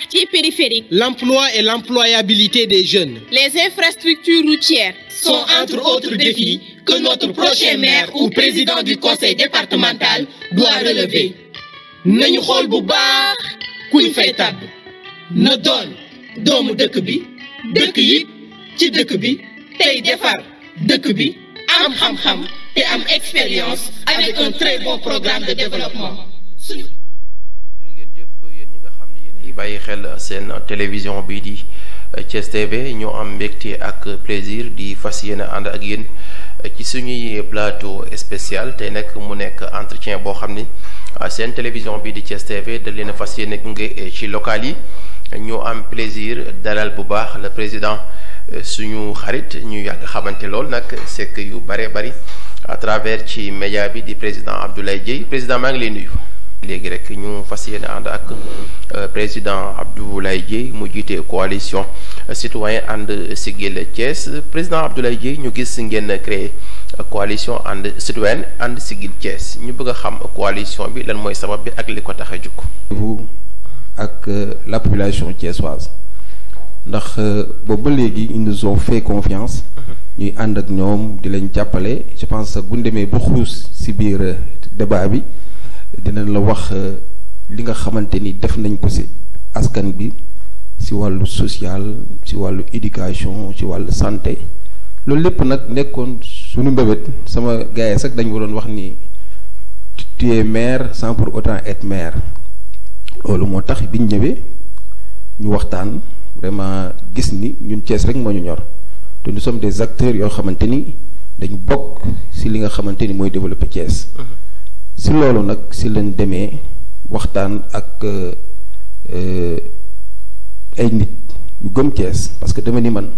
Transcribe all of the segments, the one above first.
quartiers périphériques. L'emploi et l'employabilité des jeunes. Les infrastructures routières sont entre autres défis que notre prochain maire ou président du conseil départemental doit relever. nañu xool bu baax kuñ fay tàbb na doon doomu dëkk bi dëkk yi ci dëkk bi tey defar dëkk bi am xam-xam te am expérience avec un très bon programme de développement. jërë ngeen jëf yéen ñi nga xam ne yéen bàyyi xel seen télévision bii di Thiès TV ñu am mbégte ak plaisir di fas yéene ànd ak yéen ci suñuy plateau spécial tey nag mu nekk entretien boo xam ni seen télévision bii di Thiès TV da leen a fas yéene gunge ci local yi ñu am plaisir dalal bu baax le président suñu xarit ñu yàgg xamante lool nag sekk yu bare bari à travers ci média bi di président Abdoulaye Dieye président maa ngi lay nuyu. léegi rek ñu fas yéene ànd ak président Abdoulaye Dieye mu jiite coalition citoyen ànd siggil Thiès président Abdoulaye Dieye ñu gis ngeen créé coalition ànd citoyen ànd siggil Thiès ñu bëgg a xam coalition bi lan mooy sabab bi ak li ko tax a jóg. vous ak la population thiessoise ndax boobu ba léegi ils nous ont fait confiance. ñuy ànd ak ñoom di leen jàppale je pense que bu ñu demee ba xuus ci biir débat bi. dinañ la wax li nga xamante ni def nañ ko ci askan bi ci wàllu social ci wàllu éducation ci wàllu santé loolu lépp nag nekkoon suñu mbébét sama gars yi sax dañ waroon wax ni tu es maire sans pour autant être maire loolu moo tax biñ ñëwee ñu waxtaan vraiment gis ni ñun Thiès rek moo ñu ñor te nous sommes des acteurs yoo xamante ni dañu bokk ci li nga xamante ni mooy développer Thiès. si loolu nag si lañ demee waxtaan ak ay nit yu gëm Thiès parce que dama ni man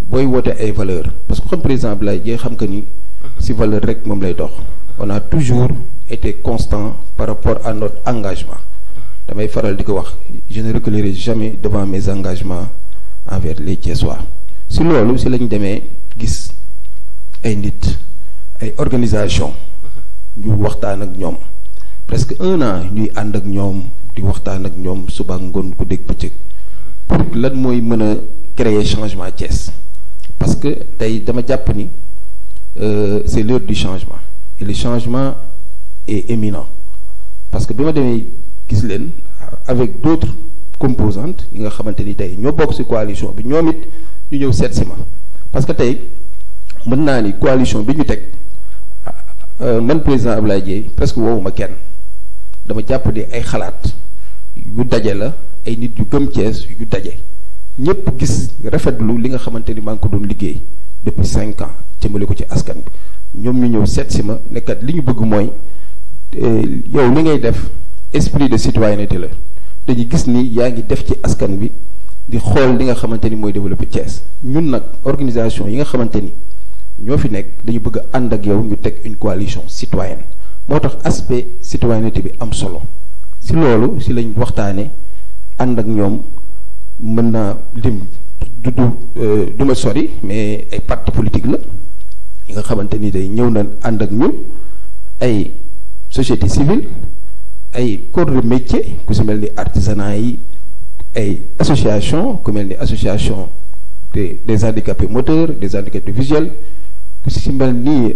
booy woote ay valeur parce que comme président Abdoulaye Dieye xam que ni si valeur rek moom lay dox on a toujours été constant par rapport à notre engagement damay faral di ko wax je ne reculerai jamais devant mes engagements envers les Thiessois si loolu si lañ demee gis ay nit ay organisation ñu waxtaan ak ñoom presque 1 an ñuy ànd ak ñoom di waxtaan ak ñoom suba ngoon ku dégg bëccëg pour lan mooy mën a créer changement Thiès parce que tey dama jàpp ni c'est l'heure du changement et le changement est imminent parce que bi ma demee gis leen avec d'autres composantes yi nga xamante ni tey ñoo bokk ci coalition bi ñoom it ñu ñëw seet si ma parce que tey mën naa ni coalition bi ñu teg man président Abdoulaye Dieye presque woowuma kenn dama jàpp ni ay xalaat yu daje la ay nit yu gëm Thiès yu daje ñëpp gis rafetlu li nga xamante ni maa ngi ko doon liggéey depuis 5 ans jëmale ko ci askan bi ñoom ñu ñëw seet si ma nekkat li ñu bëgg mooy yow li ngay def esprit de citoyenneté la dañu gis ni yaa ngi def ci askan bi di xool li nga xamante ni mooy développer Thiès ñun nag organisation yi nga xamante ni ñoo fi nekk dañu bëgg a ànd ak yow ñu teg une coalition citoyenne moo tax aspect citoyenneté bi am solo si loolu si lañ waxtaane ànd ak ñoom mën naa lim du ma sori mais ay parti politique la yi nga xamante ni day ñëw na ànd ak ñun ay société civile ay corps de métier ku si mel ni artisanat yi ay association ku mel ni association des handicapés moteurs des handicapés visuels ku si mel ni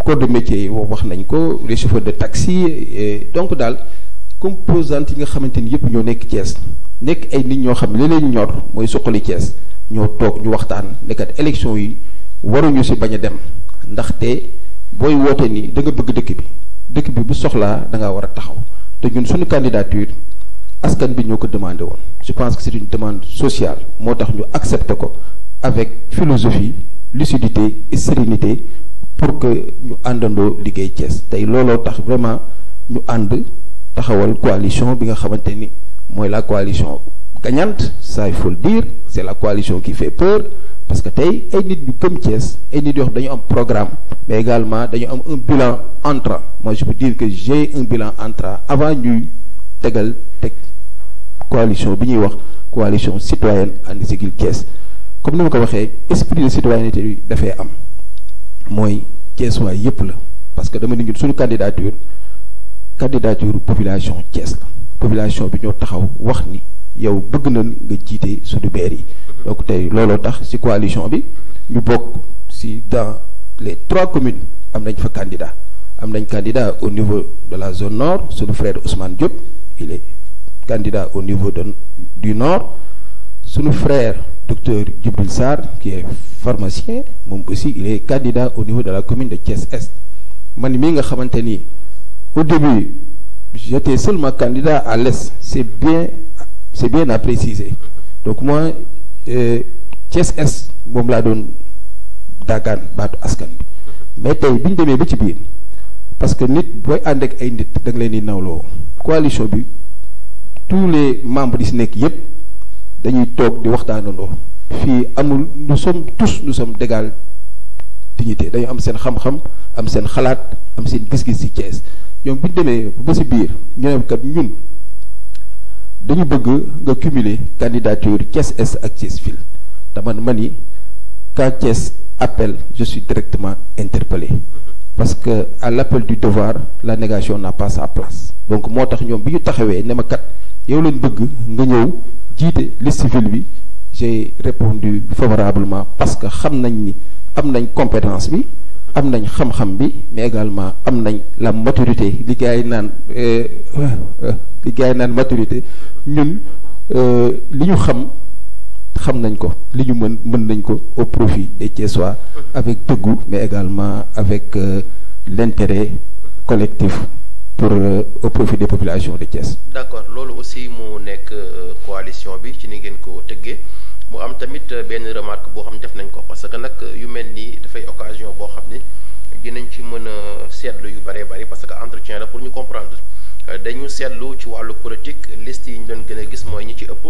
corps de métier yi wax nañ ko les chauffeurs de taxi donc daal composantes yi nga xamante ni yëpp ñoo nekk Thiès nekk ay nit ñoo xam ne li leen ñor mooy suqali Thiès ñoo toog ñu waxtaan nekkat élection yi waruñu si bañ a dem ndaxte booy woote ni da nga bëgg dëkk bi bu soxlaa da ngaa war a taxaw te ñun suñu candidature askan bi ñoo ko demandé woon je pense que c'est une demande sociale moo tax ñu accepté ko avec philosophie lucidité et sérénité pour que ñu àndandoo liggéey Thiès tey looloo tax vraiment ñu ànd taxawal coalition bi nga xamante ni mooy la coalition gagnante ça il faut le dire c'est la coalition qui fait peur parce que tey ay nit ñu gëm Thiès ay nit yoo xam dañu am programme mais également dañu am un bilan entrant moi je peux dire que j'ai un bilan entrant avant ñuy teg coalition bi ñuy wax coalition citoyenne ànd siggil Thiès comme ni ma ko waxee esprit de citoyenneté bi dafay am mooy Thiès waay yëpp la parce que dama ni ñun suñu candidature population Thiès la population bi ñoo taxaw wax ni yow bëgg nañ nga jiite suñu maire yi. donc tey looloo tax ci coalition bi ñu bokk ci dans les 3 communes am nañ fa candidat am nañ candidat au niveau de la zone nord suñu frère Ousmane Diop il est candidat au niveau du nord suñu frère docteur Djibril Sarr qui est pharmacien moom aussi il est candidat au niveau de la commune de Thiès Est man mii nga xamante ni au début j'étais seulement candidat à l'Est c'est bien à préciser donc moi Thiès Est moom laa doon daagaan baatu askan bi mais tey bi ñu demee ba ci biir parce que nit booy ànd ak ay nit da nga leen di nawloo coalition bi tous les membres yi si nekk yépp dañuy toog di waxtaanandoo fii amul nous sommes d'égale dignité dañu am seen xam-xam am seen xalaat am seen gis-gis ci Thiès ñoom bi ñu demee ba ci biir ñu ne kat ñun dañu bëgg nga cumuler candidature Thiès Est ak Thiès Ville te man ni quand Thiès appelle je suis directement interpellé parce que à l'appel du devoir la négation n'a pas sa place donc moo tax ñoom bi ñu taxawee ne ma kat yow leen bëgg nga ñëw jiite liste civile bi j'ai répondu favorablement parce que xam nañ ni am nañ compétence bi am nañ xam-xam bi mais également am nañ la maturité li gars yi naan maturité ñun li ñu xam nañ ko li ñu mën nañ ko au profit des Thiessois avec dëggu mais également avec l'intérêt collectif pour au profit des populations de Thiès. D'accord loolu aussi mu nekk coalition bi ci ni ngeen ko tëggee mu am tamit benn remarque boo xam ne def nañ ko parce que nag yu mel nii dafay occasion boo xam ni dinañ ci mën a seetlu yu bëree bëri parce que entretien la pour ñu comprendre dañu seetlu ci wàllu politique liste yi ñu doon gën a gis mooy ñi ci ëpp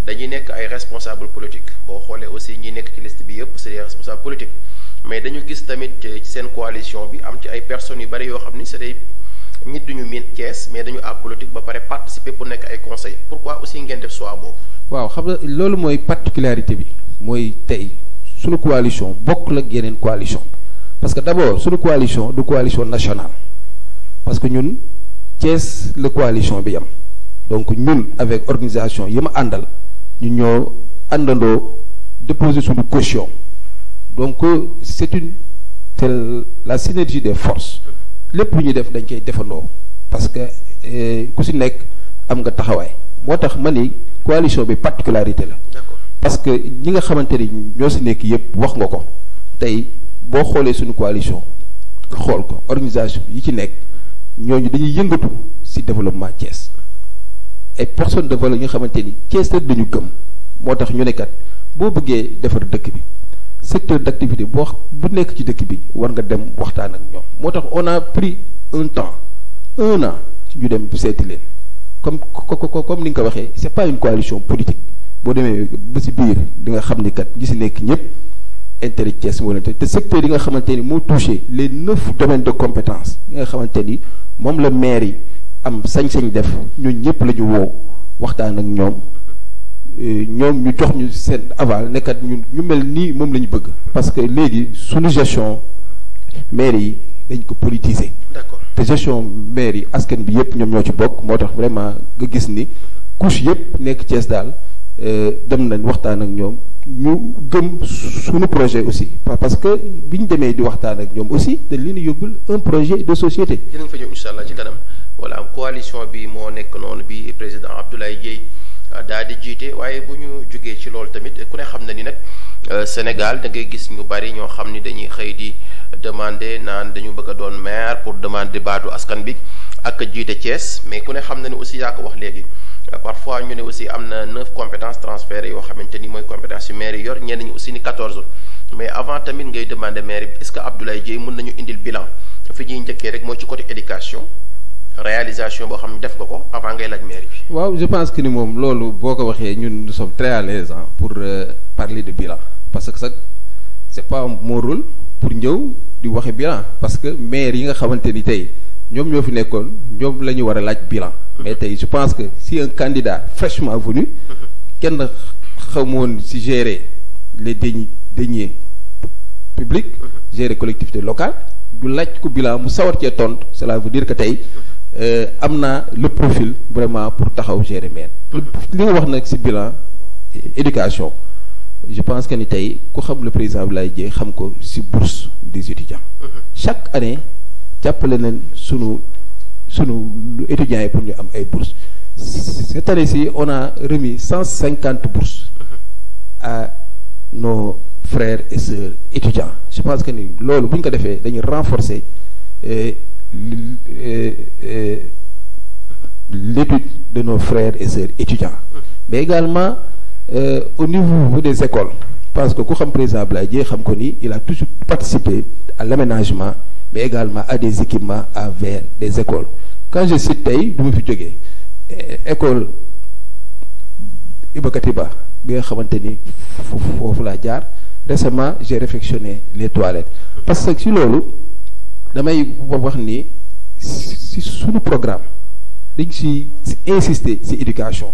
dañuy nekk ay responsable politique boo xoolee aussi ñi nekk ci liste bi yëpp c'est des responsables politiques mais dañu gis tamit ci seen coalition bi am ci ay personnes yu bëri yoo xam ni c'est des nit duñu miin Thiès mais dañu apolitique ba pare participer pour nekk ay conseil pourquoi aussi ngeen def choix boobu. waaw xam nga loolu mooy particularité bi mooy tey suñu coalition bokkul ak yeneen coalition parce que d'abord suñu coalition du coalition nationale parce que ñun Thiès la coalition bi am donc ñun avec organisation yi ma àndal ñu ñoo àndandoo déposer suñu caution donc c'est la synergie des forces lépp lu ñuy def dañ koy defandoo parce que ku si nekk am nga taxawaay moo tax ma ni coalition bi particularité la parce que ñi nga xamante ni ñoo si nekk yëpp wax nga ko tey boo xoolee suñu coalition xool ko organisation yi ci nekk ñooñu dañuy yëngatu si développement Thiès ay personnes de valeur yi nga xamante ni Thiès rek dañu gëm moo tax ñu ne kat boo bëggee defar dëkk bi secteur d'activité bu nekk ci dëkk bi war nga dem waxtaan ak ñoom moo tax on a pris un an ñu dem seeti leen comme ni nga ko waxee c'est pas une coalition politique boo demee ba si biir di nga xam ni kat ñi si nekk ñëpp intérêt Thiès moo leen te secteur yi nga xamante ni moo touché les 9 domaines de compétence yi nga xamante ni moom la maire yi am sañ-sañ def ñun ñëpp la ñu woo waxtaan ak ñoom ñu jox ñu seen aval nekkat ñu mel nii moom la ñu bëgg parce que léegi suñu gestion maire yi dañ ko politiser. D'accord. te gestion maire yi askan bi yëpp ñoom ñoo ci bokk moo tax vraiment nga gis ni couche yëpp nekk Thiès daal dem nañ waxtaan ak ñoom ñu gëm suñu projet aussi parce que bi ñu demee di waxtaan ak ñoom aussi dañ leen yóbbul un projet de société. dinañ fa ñëw incha allah ci kanam voilà coalition bi moo nekk noonu bi président Abdoulaye Dièye daal di jiite waaye bu ñu jógee ci loolu tamit ku ne xam na ni nag Sénégal da ngay gis ñu bari ñoo xam ni dañuy xëy di demander naan dañu bëgg a doon maire pour demander baatu askan bi ak jiite Thiès mais ku ne xam na ni aussi yaa ko wax léegi parfois ñu ne aussi am na 9 compétences transférées yoo xamante ni mooy compétence yu maire yi yor ñenn ñi aussi ni 14 mais avant tamit ngay demander maire bi est-ce que Abdoulaye Dièye mën nañu indil bilan fi ñuy njëkkee rek mooy ci côté éducation réalisation boo xam ne def nga ko avant ngay laaj maire bi. waaw je pense que ni moom loolu boo ko waxee ñun nous sommes très à l'aise pour parler de bilan parce que sax c'est pas mon rôle pour ñëw di waxe bilan parce que maire yi nga xamante ni tey ñoom ñoo fi nekkoon ñoom la ñu war a laaj bilan. mais tey je pense que si un candidat fraîchement venu kenn xamoon si gérer les deniers publics gérer collectivité locale du laaj ko bilan mu sawar cee tontu cela veut dire que tey am naa le profil vraiment pour taxaw gérer maire. li nga wax nag ci bilan éducation je pense que ni tey ku xam le président Abdoulaye Dièye xam ko ci bourse des étudiants. chaque année jàppale nañ sunu étudiants yi pour ñu am ay bourses. Cette année-ci on a remis 150 bourses à nos frères et sœurs étudiants. Je pense que ni loolu bu ñu ko defee dañuy renforcer l'étude de nos frères et sœurs étudiants. Mais également au niveau des écoles, parce que ku xam président Abdoulaye Dièye xam ko ni il a toujours participé à l'aménagement mais également à des équipements vers des écoles. Quand je cite tey du ma fi jógee école Iba Katiba bi nga xamante ni foofu laa jaar récemment j'ai réfectionné les toilettes parce que si loolu damay wax ni si suñu programme dañ si insister si éducation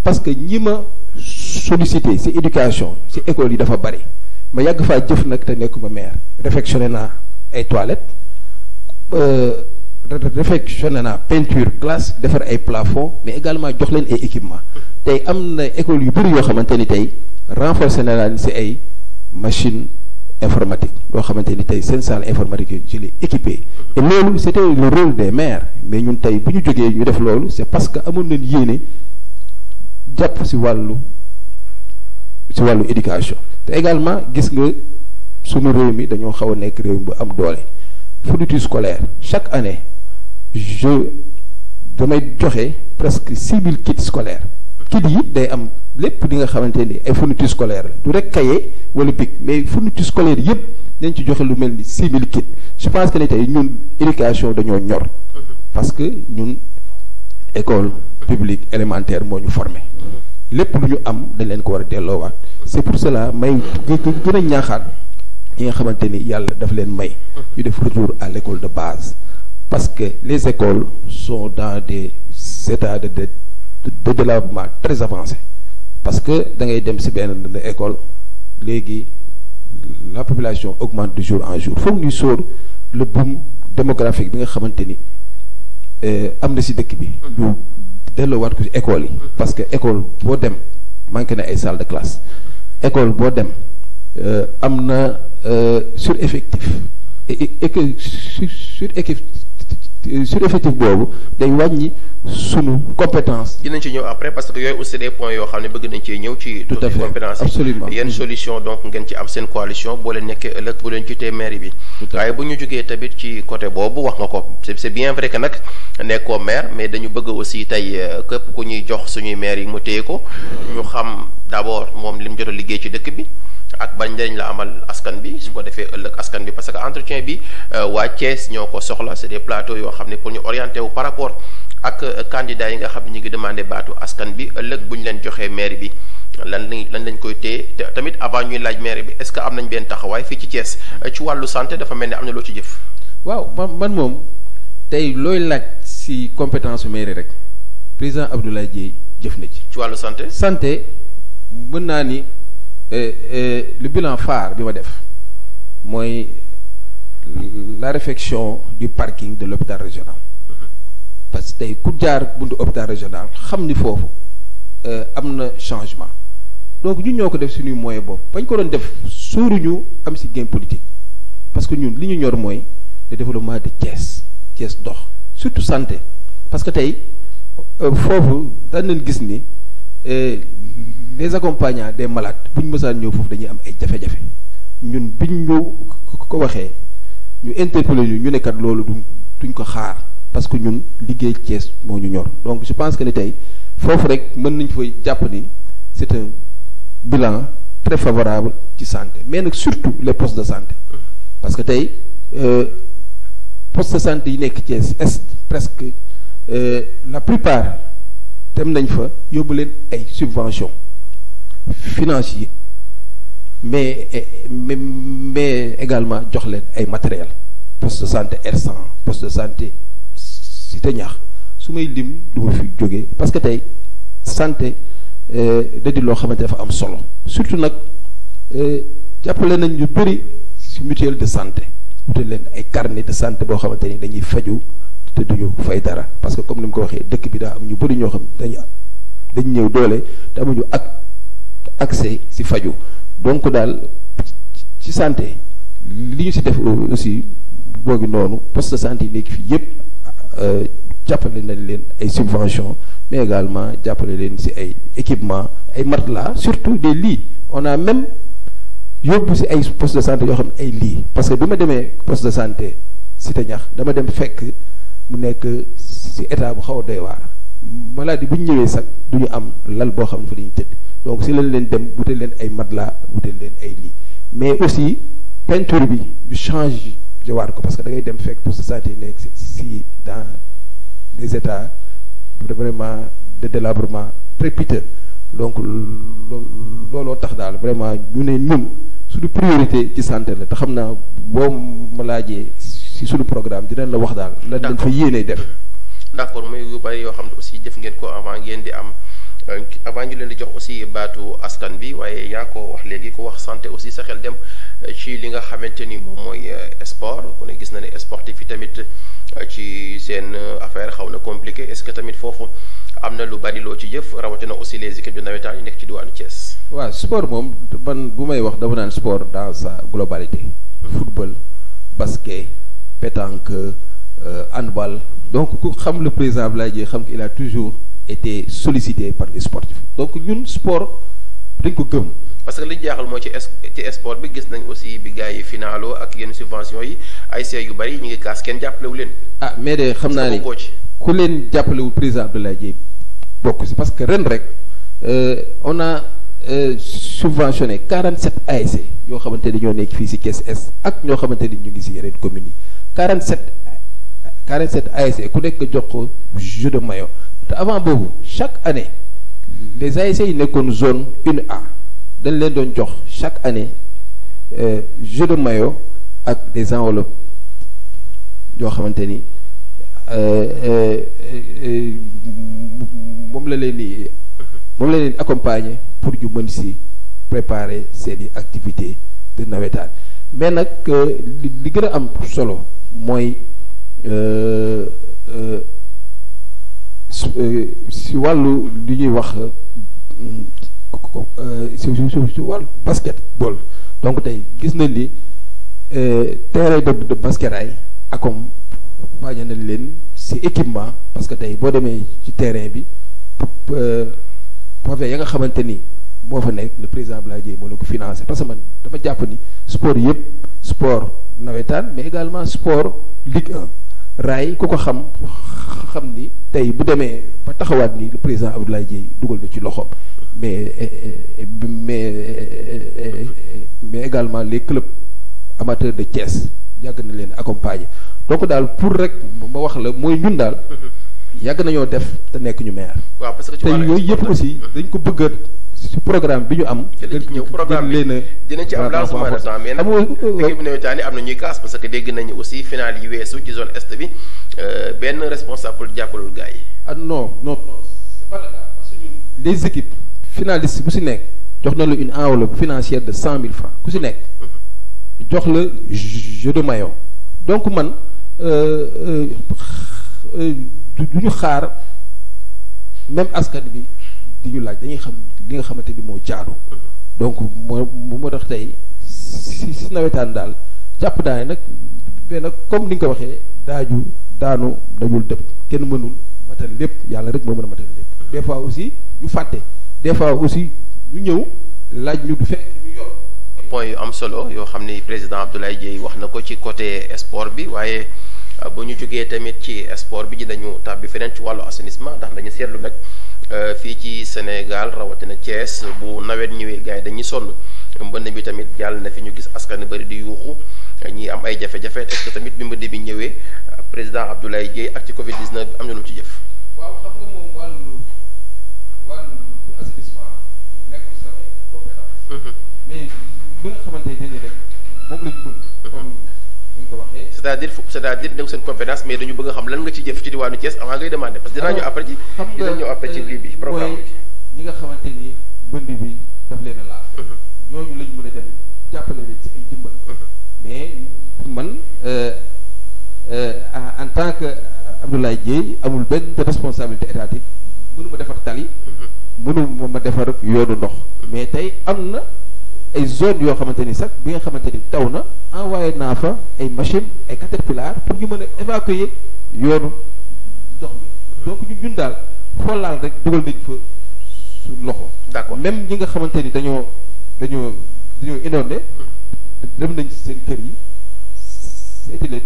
parce que ñi ma sollicité si éducation si école yi dafa bari ma yàgg faa jëf nag te nekkuma maire réfectionné naa ay toilettes réfectionné naa peinture classe defar ay plafond mais également jox leen ay équipement tey am na école yu bëri yoo xamante ni tey renforcé na laan si ay machine informatique yoo xamante ni tey seen salle informatique yi je l'ai équipé et loolu c'était le rôle des maires mais ñun tey bu ñu jógee ñu def loolu c'est parce que amoon nañ yéene jàpp si wàllu éducation te également gis nga sunu réew mi dañoo xaw a nekk réew bu am doole fourniture scolaire chaque année damay joxe presque 6000 kits scolaires kits yi day am lépp li nga xamante ni ay fourniture scolaire du rek cahier wala bic mais fourniture scolaire yëpp nañ ci joxe lu mel ni 6000 kits je pense que ni tey ñun éducation dañoo ñor parce que ñun école publique élémentaire moo ñu formé lépp lu ñu am dañ leen ko war a delloowaat c'est pour cela may gën a ñaaxaat yi nga xamante ni yàlla daf leen may ñu def retour à l'école de base parce que les écoles sont dans des états de développement très avancés parce que da ngay dem ci benn école léegi la population augmente de jour en jour foog ñuy sóor le boom démographique bi nga xamante ni am na ci dëkk bi ñu delloowaat ko ci école yi parce que école boo dem manqué na ay salle de classe école boo dem am na sureffectif et que sureffectif boobu day wàññi sunu compétence. dinañ ci ñëw après parce que yooyu aussi des points yoo xam ne bëgg nañ cee ñëw ci. tout à fait compétence absolument yenn solution donc ngeen ci am seen coalition boo leen nekkee ëllëg bu leen jotee maire bi. waaye bu ñu jógee tamit ci côté boobu wax nga ko c'est bien vrai que nag nekkoo maire mais dañu bëgg aussi tey képp ku ñuy jox suñuy maire yi mu téye ko ñu xam d'abord moom li mu jot a liggéey ci dëkk bi. ak bañ njëriñ la amal askan bi su ko defee ëllëg askan bi parce que entretien bi waa Thiès ñoo ko soxla c'est des plateaux yoo xam ne pour ñu orienté wu par rapport ak candidats yi nga xam ne ñu ngi demandé baatu askan bi ëllëg bu ñu leen joxee maire bi lan lañ koy téye te tamit avant ñuy laaj maire bi est-ce que am nañ benn taxawaay fii ci Thiès ci wàllu santé dafa mel ni am na loo ci jëf. waaw man moom tey looy laaj si compétence su maire rek président Abdoulaye Dièye jëf na ci. ci wàllu santé. santé mën naa ni. Le bilan phare bi ma def mooy la réfection du parking de l'hôpital régional parce que tey ku jaar buntu hôpital régional xam ni foofu am na changement donc ñun ñoo ko def suñuy moyen bopp bañ ko doon def sóoruñu am ci gain politique parce que ñun li ñu ñor mooy le développement de Thiès dox surtout santé parce que tey foofu daan nañ gis ni les accompagnants des malades bu ñu mësaan ñëw foofu dañuy am ay jafe-jafe ñun biñ ñu ko waxee ñu interpellé ñu ne kat loolu duñ ko xaar parce que ñun liggéey Thiès moo ñu ñor donc je pense que ni tey foofu rek mën nañ fa jàpp ni c'est un bilan très favorable ci santé mais nag surtout les postes de santé parce que tey postes de santé yi nekk Thiès est presque la plupart dem nañ fa yóbbu leen ay subventions financières mais également jox leen ay matériel poste de santé R100 poste de santé Cité Ñax su may lim du ma fi jógee parce que tey santé da di loo xamante dafa am solo surtout nag jàppale nañ ñu bëri ci mutuelle de santé wutal leen ay carnet de santé boo xamante ni dañuy faju te duñu fay dara parce que comme ni mu ko waxee dëkk bi daa am ñu bëri ñoo xam dañ ñëw doole te amuñu accès ci faju donc daal ci santé li ñu ci def aussi boogi noonu poste de santé yi nekk fii yëpp jàppale nañ leen ay subventions mais également jàppale leen ci ay équipements ay matelas surtout des lits on a même yóbbu ci ay poste de santé yoo xam ne ay lits parce que bi ma demee poste de santé Cité Ñax dama dem fekk mu nekk ci état bu xaw a doy waar maladie bu ñu ñëwee sax du ñu am lal boo xam ne fa la ñuy tëdd donc ci lañ leen dem wutal leen ay matelas wutal leen ay lits mais aussi peinture bi ñu change waat ko parce que da ngay dem fekk poste de santé yi nekk ci dans des états vraiment de délabrement très piteux donc looloo tax daal vraiment ñu ne ñun suñu priorité ci santé la te xam naa boo ma laajee ci suñu programme dinañ la wax daal lan lañ fa yéenee def. d'accord muy yu bari yoo xam ne aussi def ngeen ko avant ngeen di am avant ñu leen di jox aussi baatu askan bi waaye yaa ko wax léegi ku wax santé aussi sa xel dem ci li nga xamante ni moom mooy sport ku ne gis na ne sportif yi tamit ci seen affaire xaw na compliqué est-ce que tamit foofu am na lu bari loo ci jëf rawatina aussi les équipes de navétane yi nekk ci diwaanu Thiès. waaw sport moom man bu may wax dama naan sport dans sa globalité. football basket pétanque handball donc ku xam le président Abdoulaye Dièye xam qu'il a toujours été sollicité par les sportifs donc ñun sport dañ ko gëm. parce que li jaaxal mooy ci sport bi gis nañ aussi bi gars yi finalo ak yenn subventions yi ay see yu bari ñu ngi kaas kenn jàppalewu leen. ah mais de xam naa ni ku leen jàppalewul président Abdoulaye Dièye bokk ci parce que ren rek on a subventionné 47 ASC yoo xamante ni ñoo nekk fii ci Thiès Est ak ñoo xamante ni ñu ngi ci yeneen communes yi 47 ASC ku nekk jox ko jeu de maillot te avant boobu chaque année les ASC yi nekkoon zone 1A dañ leen doon jox chaque année jeu de maillot ak des enveloppes yoo xamante ni moom la leen di accompagner pour ñu mën ci préparer seeni activités de navétane mais nag li gën a am solo mooy ci wàllu li ñuy wax ci wàllu basketball donc tey gis nañ ni terrain de basket ay accompagné nañ leen ci équipement parce que tey boo demee ci terrain bi pavé ya nga xamante ni moo fa nekk le président Abdoulaye Dièye moo leen ko financé parce que man dama jàpp ni sport yëpp sport navétane mais également sport Ligue 1 raay ku ko xam ni tey bu demee ba taxawaat ni le président Abdoulaye Dièye dugal na ci loxoom mais également les clubs amateurs de Thiès yàgg na leen accompagner donc daal pour rek ma wax la mooy ñun daal yàgg nañoo def te nekk ñu maire. waaw parce que ci wàllu yooyu yëpp aussi dañ ko bëgg ci programme bi ñu am. ñëw programme bi dinañ ci am lancement de temps mais nag équipe navétane am na ñuy kaas parce que dégg nañu aussi final yi weesu ci zone est bi benn responsable jàppalul gars yi. ah non c'est pas le cas parce que les équipes finalistes bu ci nekk jox na la une enveloppe financière de 100 000 francs ku ci nekk. jox la jeu de maillot donc man du ñu xaar même askan bi di ñu laaj dañuy xam li nga xamante bi moo jaadu donc moo tax tey si nawetaan daal jàpp naa ne nag mais nag comme ni nga ko waxee daanu dañul dëpp kenn mënul matal lépp yàlla rek moo mën a matal lépp des fois aussi ñu fàtte des fois aussi ñu ñëw laaj ñu du fekk ñu yor point yu am solo yoo xam ni président Abdoulaye Dièye wax na ko ci côté sport bi waaye bu ñu jógee tamit ci sport bi dinañu tàbbi feneen ci wàllu assainissement ndax dañu seetlu nag fii ci Sénégal rawatina Thiès bu nawet ñëwee gars yi dañuy sonn mbënd bi tamit jàll na fi ñu gis askan bëri di yuuxu ñi am ay jafe-jafe est-ce que tamit bi mbënd bi ñëwee président Abdoulaye Dièye ak ci Covid 19 bi am na lu mu ci jëf. waaw xam nga moom wàllu assainissement nekkul samay compétence. mais li nga xamante ne rek moom la ñu bëgg. comme ni nga ko waxee. c'est-à-dire nekk seen compétence mais dañu bëgg a xam lan nga ci jëf ci diwaanu Thiès avant ngay demander parce que dinaa ñëw après ci. dinañ ñëw après ci lii bi programme bi. ñi nga xamante ni mbënd bi daf leen a laal. ñooñu lañ mën a dem jàppale leen ci ay dimbal. mais man en tant que Abdoulaye Dièye amul benn responsabilité étatique mënu ma defar tali mënu ma defar yoonu ndox mais tey am na ay zone yoo xamante ni sax bi nga xamante ni taw na envoyé naa fa ay machine ay caterpillar pour ñu mën a évacuer yoonu ndox mi donc ñun daal xoolaal rek dugal nañ fa su loxo. d'accord même ñi nga xamante ni dañoo inondé dem nañ seen kër yi seeti leen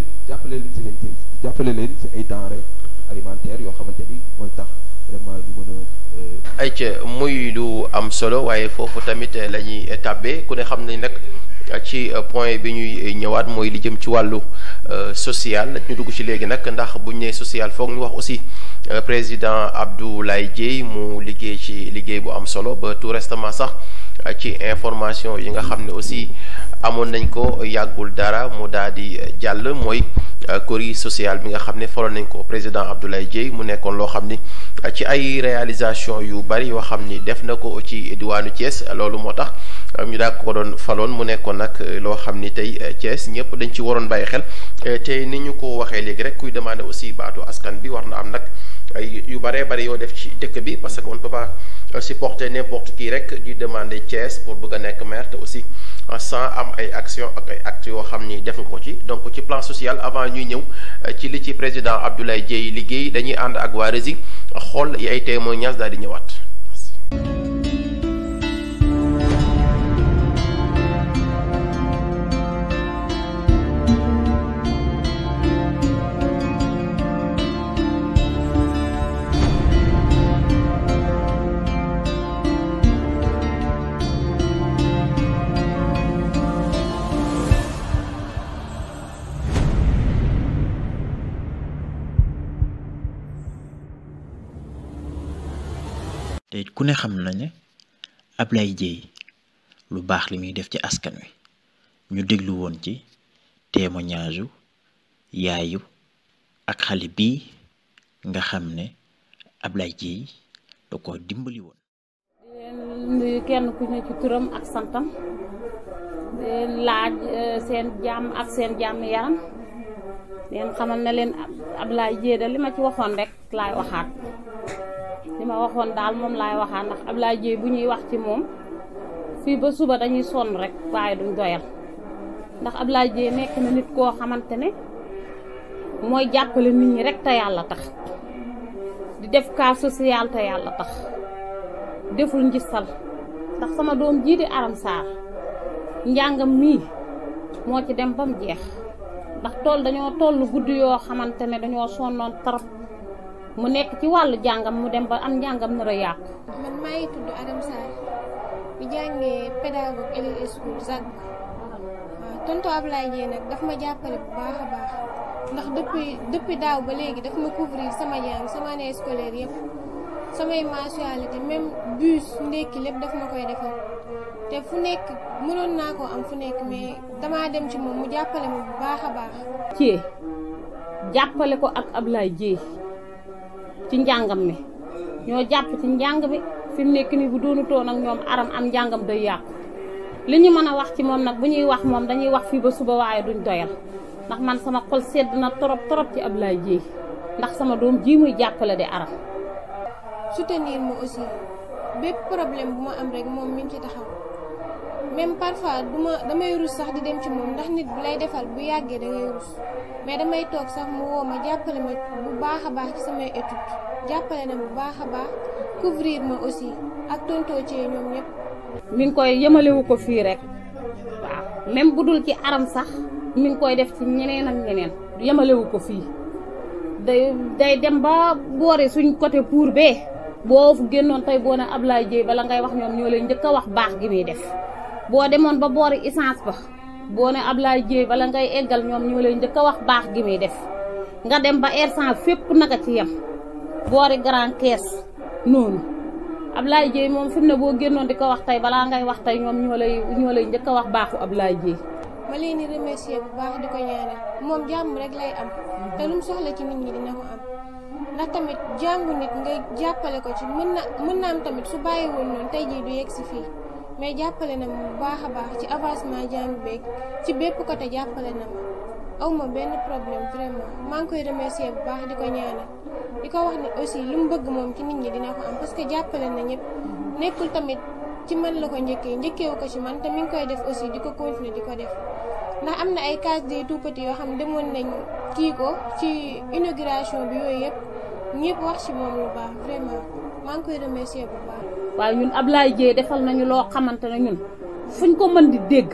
jàppale leen si ay denrées alimentaires yoo xamante ni mooy tax vraiment ñu mën a. ayca muy lu am solo waaye foofu tamit la ñuy tàbbee ku ne xam nañ nag ci point bi ñuy ñëwaat mooy li jëm ci wàllu social ñu dugg ci léegi nag ndax buñ nee social foog ñu wax aussi président Abdoulaye Dièye mu liggéey ci liggéey bu am solo ba tout récemment sax ci information yi nga xam ne aussi amoon nañ ko yàggul dara mu daal di jàll mooy courrier social bi nga xam ne faloon nañ ko président Abdoulaye Dièye mu nekkoon loo xam ni ci ay réalisation yu bari yoo xam ni def na ko ci diwaanu Thiès loolu moo tax ñu daa ko doon faloon mu nekkoon nag loo xam ni tey Thiès ñëpp dañ ci waroon bàyyi xel te ni ñu ko waxee léegi rek kuy demandé aussi baatu askan bi war na am nag ay yu baree bari yoo def ci dëkk bi parce que on ne peut pas supporter n'importe qui rek di demander Thiès pour bëgg a nekk maire te aussi sans am ay action ak ay actes yoo xam ni def nga ko ci donc ci plan social avant ñuy ñëw ci li ci président Abdoulaye Dièye liggéey dañuy ànd ak waa Rési xool yi ay témoignages daal di ñëwaat. te ku ne xam na ne Abdoulaye Dièye lu baax li muy def ci askan wi ñu déglu woon ci témoignage yaayu ak xale bii nga xam ne Abdoulaye Dièye da ko dimbali woon. di kenn ku ne ci turam ak santam di laaj seen jàmm ak seen jàmm yaram leen xamal ne leen Abdoulaye Dièye da li ma ci waxoon rek laay waxaat. li ma waxoon daal moom laay waxaat ndax Abdoulaye Dièye bu ñuy wax ci moom fii ba suba dañuy sonn rek waaye duñ doyal ndax Abdoulaye Dièye nekk na nit koo xamante ne mooy jàppale nit ñi rek te yàlla tax di def cas social te yàlla tax deful njistal ndax sama doom jii di Aram Sarr njàngam mii moo ci dem ba mu jeex ndax dañoo toll guddi yoo xamante ne dañoo sonnoon trop mu nekk ci wàllu jàngam mu dem ba am njàngam nar a yàqu. man maa ngi tudd Aram Sarr di jàngee pédagogue élève school ZAC waaw tonton Abdoulaye Dièye nag daf ma jàppale bu baax a baax ndax depuis daaw ba léegi daf ma couvrir sama jàng sama année scolaire yëpp samay mensualité même bus ndekki lépp daf ma koy defal te fu nekk mënoon naa koo am fu nekk mais damaa dem ci moom mu jàppale ma bu baax a baax. ci jàppale ko ak Abdoulaye Dièye ci njàngam mi ñoo jàpp ci njàng bi fi mu nekk nii bu doonutoon ak ñoom Aram am njàngam day yàqu li ñu mën a wax ci moom nag bu ñuy wax moom dañuy wax fii ba suba waaye duñ doyal ndax man sama xol sedd na trop ci Abdoulaye Dièye ndax sama doom ji muy jàppale di Aram. soutenir ma aussi bépp problème bu ma am rek moom mi ngi ci taxaw même parfois damay rus sax di dem ci moom ndax nit bu lay defal bu yàggee da ngay rus mais damay toog sax mu woo ma jàppale ma bu baax a baax ci samay études jàppale na bu baax a baax couvrir ma aussi ak tonton ci ñoom ñëpp. mi ngi koy yemalewu ko fii rek waaw même bu dul ci Aram sax mi ngi koy def ci ñeneen ak ñeneen yemalewu ko fii day dem ba boore suñ côté pour bee boo fu génnoon tey boo ne Abdoulaye Dièye bala ngay wax ñoom ñoo lay njëkk a wax baax gi muy def boo demoon ba boori essence ba boo ne Abdoulaye Dièye bala ngay eggal ñoom ñoo lay njëkk a wax baax gi muy def nga dem ba R100 fépp naka ci yem boori grand caisse noonu Abdoulaye Dièye moom fi mu ne boo génnoon di ko wax tey balaa ngay wax tey ñoom ñoo lay njëkk a wax baaxu Abdoulaye Dièye. ma leen di remercier bu baax di ko ñaanal moom jàmm rek lay am te lu mu soxla ci nit ñi dina ko am ndax tamit jàngu nit nga jàppale ko ci mën na am tamit su bàyyi woon noonu tey jii du yegg si fii mais jàppale na ma bu baax a baax ci avancement jàng beeg ci bépp côté jàppale na ma awma benn problème vraiment maa ngi koy remercier bu baax di ko ñaanal di ko wax ne aussi lu mu bëgg moom ci nit ñi dina ko am parce que jàppale na ñëpp nekkul tamit ci man la ko njëkkeewu ko ci man te mi ngi koy def aussi di ko continuer di ko def ndax am na ay case des tout petits yoo xam ne demoon nañ kii ko ci inauguration bi yooyu yëpp ñëpp wax ci moom lu baax vraiment maa ngi koy remercier bu baax. waaye ñun Ablaye Dieye defal nañu loo xamante ne ñun fuñ ko mën di dégg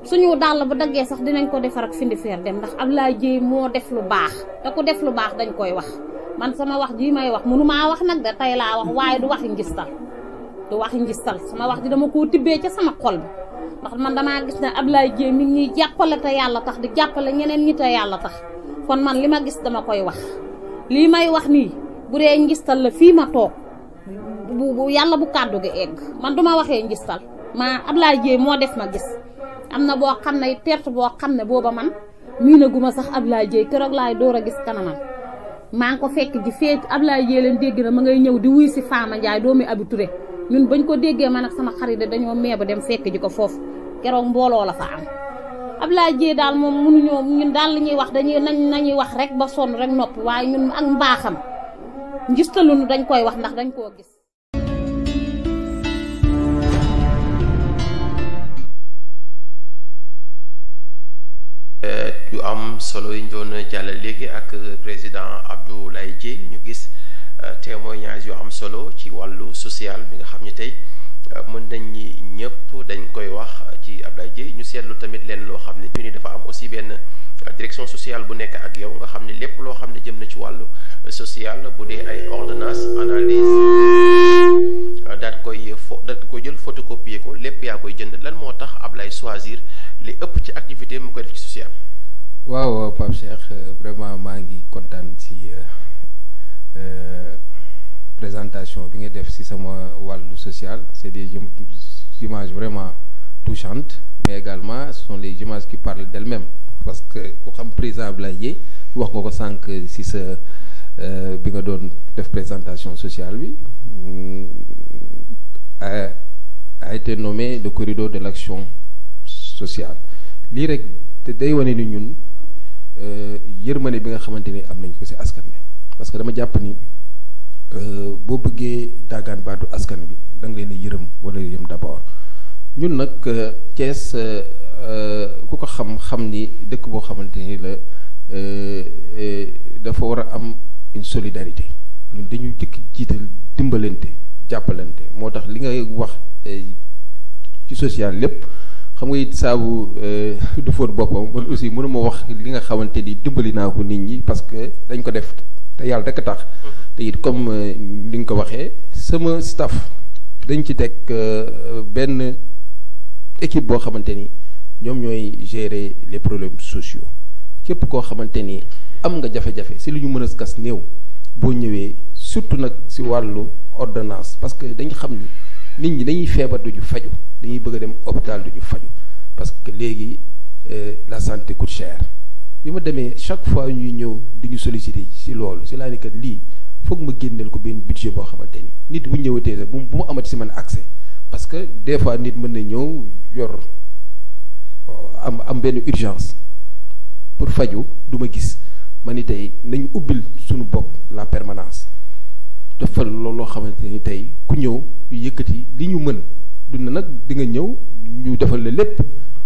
suñu dàll bu daggee sax dinañ ko defar ak findi feer dem ndax Ablaye Dieye moo def lu baax te ku def lu baax dañ koy wax man sama wax ji may wax mënu maa wax nag de tey laa wax waaye du waxi njistal sama wax ji dama koo tibbee ca sama xol bi ndax man damaa gis ne Ablaye Dieye mi ngi ñuy jàppale te yàlla tax di jàppale ñeneen ñi te yàlla tax kon man li ma gis dama koy wax lii may wax nii bu dee njistal la fii ma toog bu yàlla bu kàddu gi egg man duma waxee njistal ma Ablaye Dieye moo def ma gis am na boo xam ne perte boo xam ne booba man miinaguma sax Ablaye Dieye keroog laay door a gis kanamam maa ngi ko fekk ji fee Ablaye Dieye leen dégg na ma ngay ñëw di wuy si Fama Ndiaye doomi Abi Touré ñun bañ ko déggee man ak sama xarit dañoo meeba dem fekk ji ko foofu keroog mbooloo la fa am Ablaye Dieye daal moom mënuñoo ñun daal li ñuy wax nañuy wax rek ba sonn rek noppi waaye ñun ak mbaaxam ngistaluñu dañ koy wax ndax dañ koo gis. yu am solo yi ñu doon jàllale léegi ak président Abdoulaye Dieye ñu gis témoignage yu am solo ci wàllu social bi nga xam ne tey mën nañ ñi ñëpp dañ koy wax ci Abdoulaye Dieye ñu seetlu tamit leen loo xam ne ñu ni dafa am aussi benn direction sociale bu nekk ak yow nga xam ne lépp loo xam ne jëm na ci wàllu social bu dee ay ordonnance analyse daat ko jël photocopier ko lépp yaa koy jënd lan moo tax Ablaye choisir li ëpp ci activité mu koy def ci social. waaw Pape Cheikh vraiment maa ngi kontaan ci présentation bi nga def ci sama wàllu social c'est des images vraiment touchantes mais également ce sont les images qui parlent d'elles-mêmes parce que ku xam président Ablaye Dieye wax nga ko sànq ci sa bi nga doon def présentation sociale bi a été nommé le corridor de l'action sociale lii rek te day wane ni ñun yërmande bi nga xamante ni am nañ ko ci askan bi parce que dama jàpp ni boo bëggee tàggaan baatu askan bi da nga leen di yërëm wala yërëm d'abord ñun nag Thiès ku ko xam ni dëkk boo xamante ni la dafa war a am une solidarité ñun dañu jëkk jiital dimbalante jàppalante moo tax li ngay wax ci social lépp xam nga it saabu du fóot boppam man aussi mënuma wax li nga xamante ni dimbali naa ko nit ñi parce que dañ ko def te yàlla rek a tax te it comme li nga ko waxee sama staff dañ ci teg benn équipe boo xamante ni ñoom ñooy gérer les problèmes sociaux képp koo xamante ni am nga jafe-jafe si lu ñu mën a kas néew boo ñëwee surtout nag si wàllu ordonnance parce que dañu xam ni nit ñi dañuy feebar duñu faju dañuy bëgg a dem hôpital duñu faju parce que léegi la santé coûte cher bi ma demee chaque fois ñuy ñëw di ñu solliciter ci loolu si laa ni kat lii foog ma génneel ko benn budget boo xamante ni nit bu ñëwatee sax bu mu amati si man accès parce que des fois nit mën na ñëw yor am benn urgence pour faju du ma gis ma ni tey nañu ubbil suñu bopp la permanence defal loolu loo xamante ni tey ku ñëw ñu yëkkati li ñu mën dund nag di nga ñëw ñu defal la lépp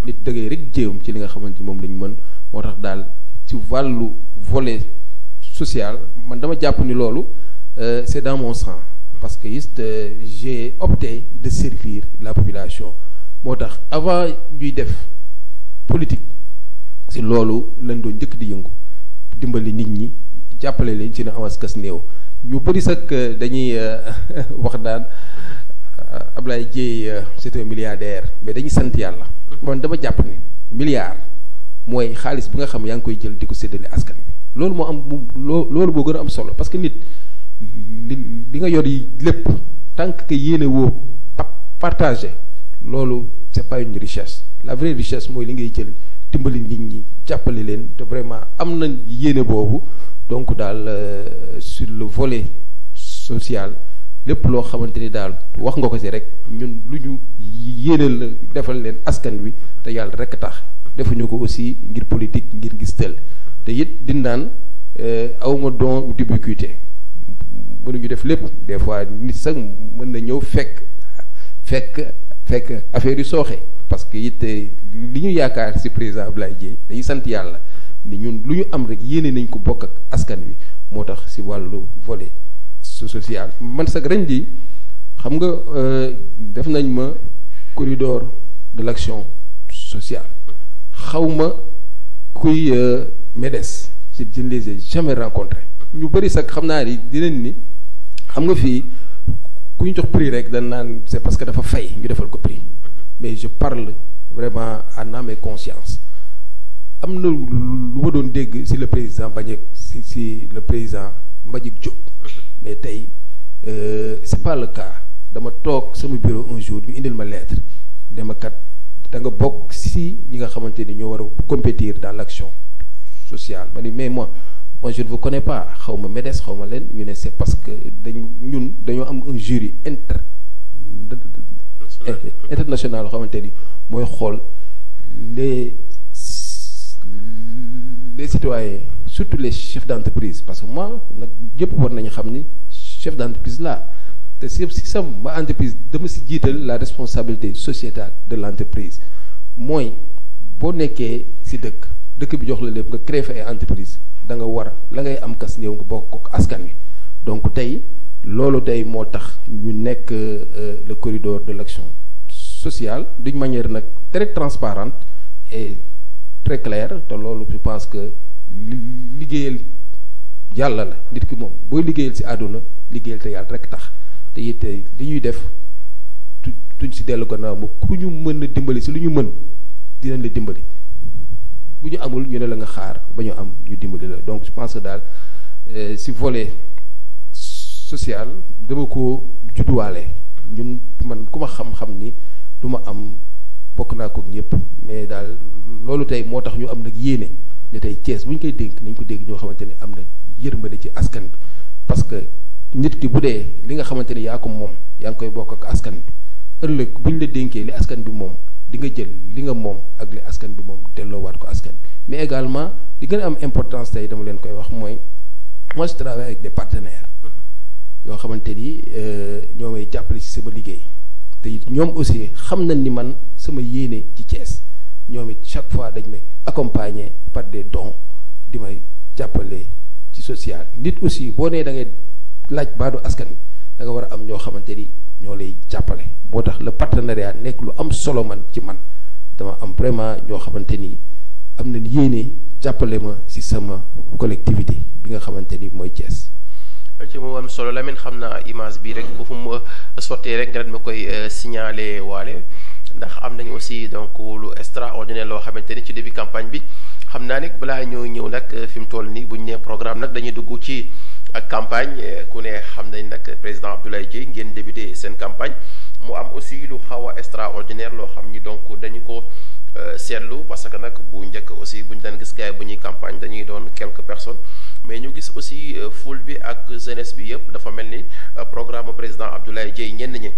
nit dëggee rek jéem ci li nga xamante ni moom la ñu mën moo tax daal ci wàllu volet social man dama jàpp ni loolu c'est dans mon sang parce que juste j'ai opté de servir la population moo tax avant ñuy def politique si loolu lañ doon njëkk di yëngu dimbali nit ñi jàppale leen ci na amas kas néew ñu bëri sax dañuy wax daan Ablaye Dieye c'est un milliardaire mais dañuy sant yàlla man dama jàpp ni milliard mooy xaalis bi nga xam yaa ngi koy jël di ko séddale askan bi loolu moo am loolu moo gën a am solo parce que nit li nga yor yi lépp tant que yéene woo partager loolu c'est pas une richesse la vraie richesse mooy li ngay jël dimbali nit ñi jàppale leen te vraiment am na yéene boobu donc daal sur le volet social lépp loo xamante ni daal wax nga ko si rek ñun lu ñu yéene la defal leen askan wi te yàlla rek tax defuñu ko aussi ngir politique ngir gis tël te it dinaan awma don d'ubiquité mënuñu def lépp des fois nit sax mën na ñëw fekk affaire yu sooxe parce que it li ñu yaakaar ci président Abdoulaye Dièye dañuy sant yàlla ni ñun lu ñu am rek yéene nañ ko bokk ak askan wi moo tax ci wàllu volet social man sax ren di xam nga def nañ ma corridor de l'action sociale xawma kuy MEDES je ne les ai jamais rencontrés ñu bëri sax xam naa ni dinañ ni xam nga fii ku ñu jox prix rek dañ naan c'est parce que dafa fay ñu defal ko prix mais je parle vraiment en âme et conscience am na lu ma doon dégg ci le président Mbagnick ci le président Mbagnick Diop mais tey c'est pas le cas dama toog sama bureau un jour ñu indil ma lettre dama kat da nga bokk ci ñi nga xamante ni ñoo war a compétir dans l'action sociale ma ni mais moi je ne vous connais pas xaw ma MEDES xaw ma leen ñu ne c'est parce que dañoo am un jury international yoo xamante ni mooy xool les citoyens surtout les chefs d'entreprise parce que moi nag ñëpp war nañu xam ni chef d'entreprise là te si sama entreprise dama si jiital la responsabilité sociétale de l'entreprise mooy boo nekkee si dëkk bi jox la lépp nga créer fa ay entreprise da nga war la ngay am kas néew nga bokk ko askan wi donc tey loolu tey moo tax ñu nekk le corridor de l'action sociale d'une manière nag très transparente et très claire te loolu je pense que liggéeyal yàlla la nit ki moom booy liggéeyal ci àdduna liggéeyal te yàlla rek tax te it li ñuy def duñ ci dellu gannaaw ma ku ñu mën a dimbali ci lu ñu mën dinañ la dimbali bu ñu amul ñu ne la nga xaar ba ñu am ñu dimbali la donc je pense que daal ci volet social dama ko judduwaale ñun man ku ma xam-xam ni du ma am bokk naa ko ñëpp mais daal loolu tey moo tax ñu am nag yéene ne tey Thiès bu ñu koy dénk nañ ko dégg ñoo xamante ne am na yërmande ci askan bi parce que nit ki bu dee li nga xamante ni yaa ko moom yaa ngi koy bokk ak askan bi ëllëg bu ñu la dénkee li askan bi moom di nga jël li nga moom ak li askan bi moom delloowaat ko askan bi mais également di gën a am importance tey dama leen koy wax mooy moi je travaille avec des partenaires yoo xamante ni ñoo may jàppale ci sama liggéey te it ñoom aussi xam nañ ni man sama yéene ci Thiès ñoom it chaque fois dañ may accompagner par des dons di may jàppale ci social nit aussi boo nee da ngay laaj baadu askan da nga war a am ñoo xamante ni ñoo lay jàppale moo tax le partenariat nekk lu am solo man ci man dama am vraiment ñoo xamante ni am nañ yéene jàppale ma ci sama collectivité bi nga xamante ni mooy Thiès. ci mu am solo Lamine xam naa image bi rek bu fu mu sottee rek nga ma koy signaler waale ndax am nañu aussi donc lu extraordinaire loo xamante ni ci début campagne bi xam naa ni balaa ñoo ñëw nag fi mu toll nii bu ñu nee programme nag dañuy dugg ci campagne ku ne xam nañ nag président Abdoulaye Dièye ngeen débuté seen campagne mu am aussi lu xaw a extraordinaire loo xam ni donc dañu ko seetlu parce que nag bu njëkk aussi bu ñu daan gis gars yi bu ñuy campagne dañuy doon quelques personnes mais ñu gis aussi foule bi ak jeunesse bi yëpp dafa mel ni programme président Abdoulaye Dièye ñenn ñi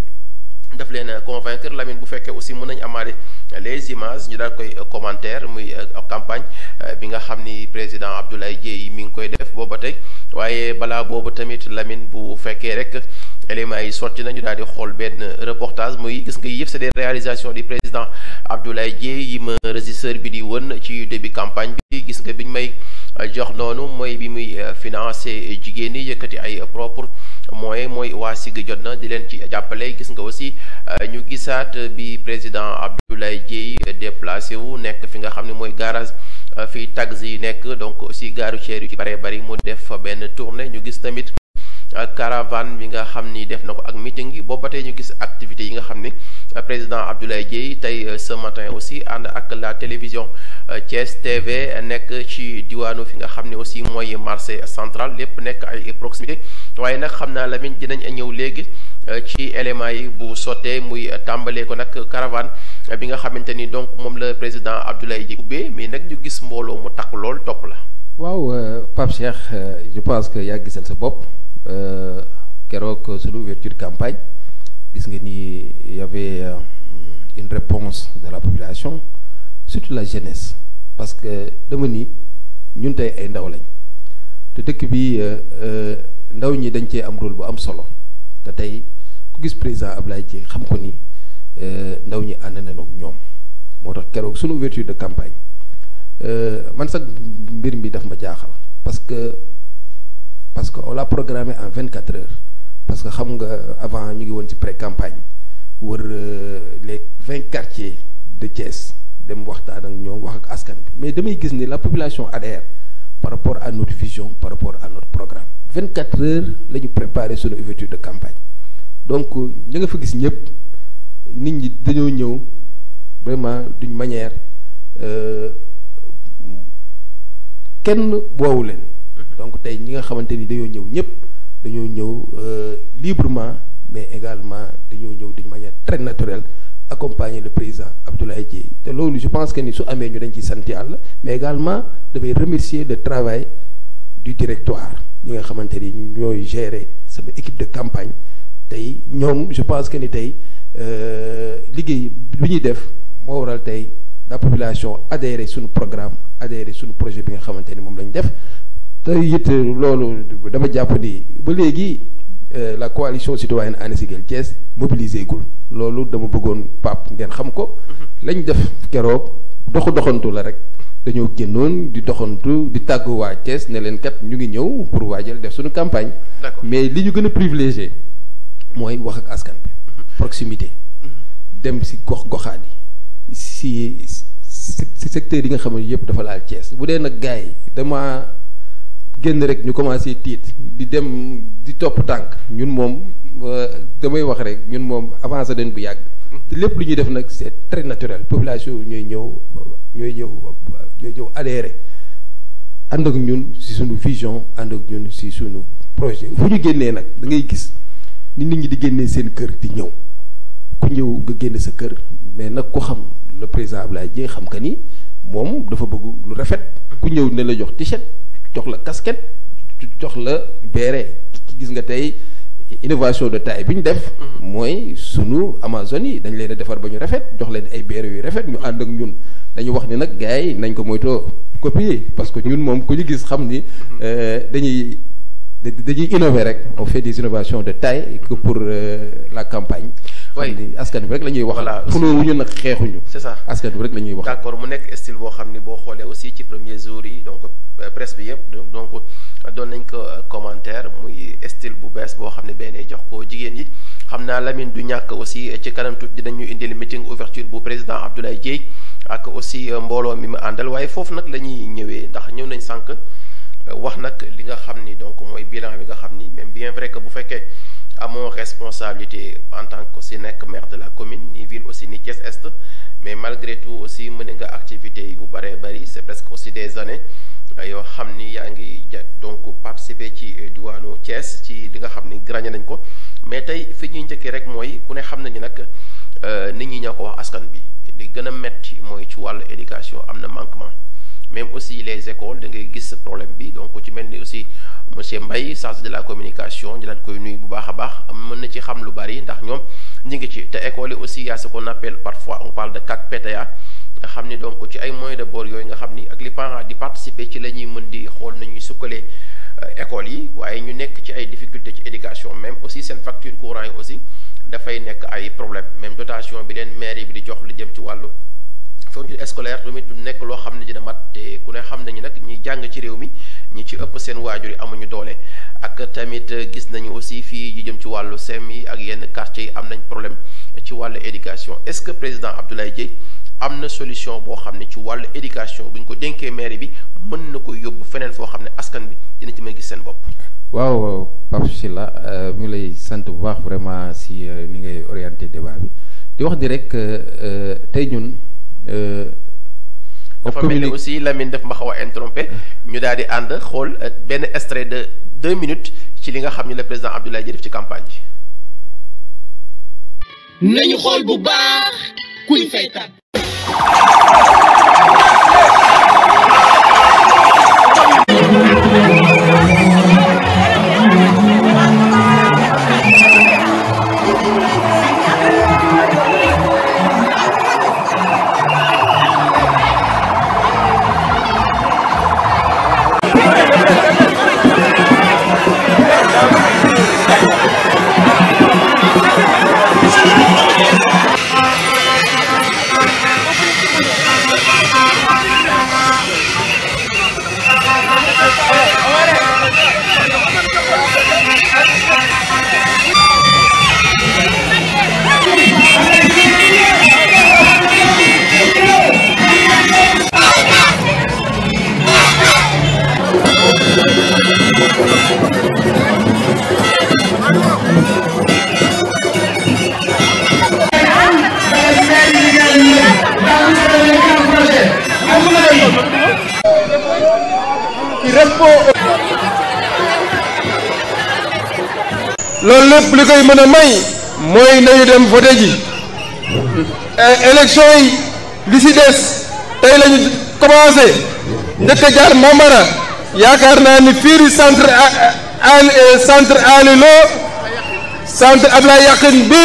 daf leen convaincre Lamine bu fekkee aussi mën nañu amaale les images ñu daal koy commentaire muy campagne bi nga xam ni président Abdoulaye Dièye mi ngi koy def booba tey waaye balaa boobu tamit Lamine bu fekkee rek éléments yi sotti nañu daal di xool benn reportage muy gis nga yëpp c'est des réalisations du président Abdoulaye Dièye yi ma régisseur bi di won ci début campagne bi gis nga biñ may jox noonu mooy bi muy financé jigéen ñi yëkkati ay propre moyens mooy waa SIG jot na di leen ci jàppale gis nga aussi ñu gisaat bi président Abdoulaye Dièye déplacé wu nekk fi nga xam ne mooy garage fii taxi yi nekk donc aussi gare routière yu ci bëree bëri mu def fa benn tournée ñu gis tamit caravane bi nga xam ni def na ko ak meeting yi boobu ba tey ñu gis activités yi nga xam ni président Abdoulaye Dièye tey ce matin aussi ànd ak la télévision Thiès TV nekk ci diwaanu fi nga xam ne aussi mooy marché central lépp nekk ay proximité waaye nag xam naa Lamine dinañ ñëw léegi ci éléments yi bu sottee muy tàmbalee ko nag caravane bi nga xamante ni donc moom la président Abdoulaye Dièye ubbee mais nag ñu gis mbooloo mu takk lool topp la. waaw Pape Cheikh je pense que yaa gisal sa bopp keroog sunu ouverture campagne gis nga ni y avait une réponse de la population, surtout la jeunesse, parce que dama ni ñun tey ay ndaw lañ te dëkk bi ndaw ñi dañ cee am rôle bu am solo te tey ku gis président Abdoulaye Dièye xam ko ni ndaw ñi ànd na ak ñoom moo tax keroog suñu ouverture de campagne man sax mbir mi daf ma jaaxal parce que on l'a programmé en 24 heures parce que xam nga avant ñu ngi woon ci pré-campagne wër les 20 quartiers de Thiès dem waxtaan ak ñoom wax ak askan bi mais damay gis ni la population adhère par rapport à notre vision par rapport à notre programme 24 heures la ñu préparé suñu ouverture de campagne donc ñi nga fa gis ñëpp nit ñi dañoo ñëw vraiment d'une manière kenn boowu leen donc tey ñi nga xamante ni dañoo ñëw ñëpp dañoo ñëw librement mais également dañoo ñëw d'une manière très naturelle accompagner le président Abdoulaye Dièye te loolu je pense que ni su amee ñu dañ ciy sant yàlla mais également damay remercier le travail du directoire ñi nga xamante ni ñooy gérer sama équipe de campagne tey ñoom je pense que ni tey liggéey bi ñuy def moo waral tey la population adhéré suñu programme adhéré suñu projet bi nga xamante ni moom lañ def te it loolu dama jàpp ni ba léegi la coalition citoyenne ànd Siggil Thiès mobilisé gul loolu dama bëggoon Pape ngeen xam ko lañ def keroog doxantu la rek dañoo génnoon di doxantu di tàggu waa Thiès ne leen kat ñu ngi ñëw pour waajal def suñu campagne mais li ñu gën a privilégié mooy wax ak askan bi proximité dem si gox-goxaan yi si secteur yi nga xam ne yëpp dafa laal Thiès bu dee nag gars yi dama génn rek ñu commencé tiit di dem di topp tànk ñun moom damay wax rek ñun moom avancé dañ bu yàgg te lépp lu ñuy def nag c'est très naturel population ñooy ñëw adhéré ànd ak ñun si suñu vision ànd ak ñun si suñu projet fu ñu génnee nag da ngay gis ni nit ñi di génnee seen kër di ñëw ku ñëw nga génn sa kër mais nag ku xam le président Abdoulaye Dièye xam que ni moom dafa bëgg lu rafet ku ñëw ne la jox t-shirt jox la casquette jox la béret gis nga tey innovation de taille bi ñu def mooy sunu Amazone yi dañ leen a defar ba ñu rafet jox leen ay béret yu rafet ñu ànd ak ñun dañu wax ni nag gars yi nañ ko moytoo copier parce que ñun moom ku ñu gis xam ni dañuy innover rek on fait des innovations de taille que pour la campagne xam ni askan bi rek la ñuy wax xulóowuñu nag xeexuñu c'est ça askan bi rek la ñuy wax d'accord mu nekk style boo xam ni boo xoolee aussi ci premier jour yi donc presse bi yëpp donc doon nañ ko commentaire muy style bu bees boo xam ne benn jox ko jigéen yi xam naa Lamine du ñàkk aussi ci kanam tuuti dinañu indil meeting ouverture bu président Abdoulaye Dièye ak aussi mbooloo mi mu àndal waaye foofu nag la ñuy ñëwee ndax ñëw nañ sànq wax nag li nga xam ni donc mooy bilan bi nga xam ni même bien vrai que bu fekkee amoo responsabilité en tant que aussi nekk maire de la commune ni ville aussi ni Thiès Est mais malgré tout aussi mën nga activité yu bëree bëri c'est presque aussi des années yoo xam ni yaa ngi donc participer ci diwaanu Thiès ci li nga xam ni gagné nañ ko mais tey fi ñuy njëkkee rek mooy ku ne xam nañu nag nit ñi ñoo ko wax askan bi li gën a metti mooy ci wàllu éducation am na manquement même aussi les écoles da ngay gis problème bi donc ci mel ni aussi monsieur Mbaye chargé de la communication ñu daal koy nuyu bu baax a baax mën na ci xam lu bari ndax ñoom ñu ngi ci te école yi aussi y a ce qu'on appelle parfois on parle de 4 PTA nga xam ni donc ci ay moyens de bord yooyu nga xam ni ak li parents di participer ci la ñuy mën di xool nañuy sukkalee écoles yi waaye ñu nekk ci ay difficultés ci éducation même aussi seen facture courant yi aussi dafay nekk ay problème même dotation bi leen mairie bi di jox lu jëm ci wàllu fourniture scolaire tamit du nekk loo xam ne dina mat te ku ne xam nañu nag ñi jàng ci réew mi ñi ci ëpp seen waajur yi amuñu doole ak tamit gis nañu aussi fii yi jëm ci wàllu sem yi ak yenn quartiers yi am nañ problème ci wàllu éducation est-ce que président Abdoulaye Dièye am na solution boo xam ne ci wàllu éducation bu ñu ko dénkee mairie bi mën na ko yóbbu feneen foo xam ne askan bi dina ci mën gis seen bopp. waaw Pape Sylla mi ngi lay sant bu baax vraiment si ni ngay orienté débat bi di wax di rek tey ñun. dafa mel ni aussi Lamine daf ma xaw a interrompé ñu daal di ànd xool benn extrait de 2 minutes ci li nga xam ne le président Abdoulaye Dièye def ci campagne bi. nañu xool bu baax kuy fay tab. loolu lépp li koy mën a may mooy nañu dem voté ji élection yi li si des tey lañu commencé njëkk a jaar Mambara yaakaar naa ni fii centre Alilo centre Ablaye Yakhine bi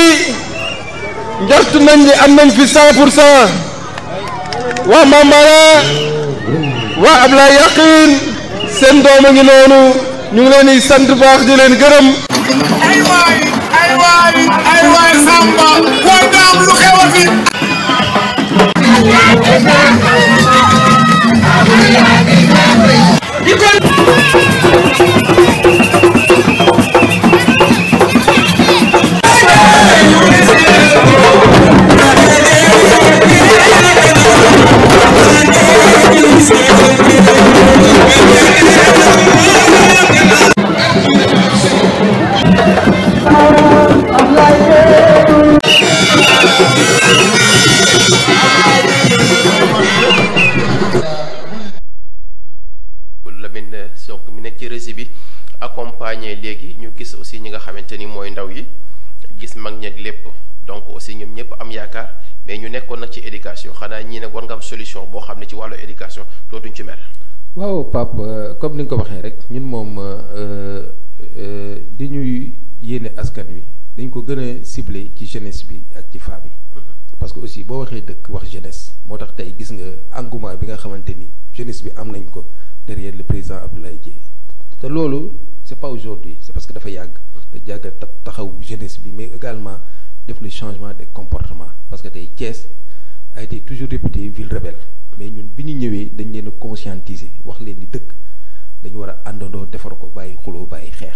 njort nañ ni am nañ fi 100% waa Mambara waa Ablaye Yakhine seen doom a ngi noonu ñu ngi leen di sant baax di leen gërëm. ay waay Samba waay daam lu xewati. Lamine Sonko mi nekk ci rési bi accompagné léegi ñu gis aussi ñi nga xamante ni mooy ndaw yi gis mag ñeeg lépp donc aussi ñoom ñëpp am yaakaar mais ñu nekkoon nag ci éducation xanaa ñii nag war nga am solution boo xam ne ci wàllu éducation dootuñ ci mer. waaw Pape comme ni nga ko waxee rek ñun moom di ñuy yéene askan wi dañ ko gën a ciblé ci jeunesse bi ak ci femmes yi parce que aussi boo waxee dëkk wax jeunesse moo tax tey gis nga engouement bi nga xamante ni jeunesse bi am nañ ko derrière le président Abdoulaye Dièye te loolu c'est pas aujourd'hui c'est parce que dafa yàgg te yàgg taxaw jeunesse bi mais également def le changement des comportements parce que tey Thiès a été toujours réputé ville rebelle mais ñun bi ñu ñëwee dañ leen a conscientiser wax leen ni dëkk dañu war a àndandoo defar ko bàyyi xuloo bàyyi xeex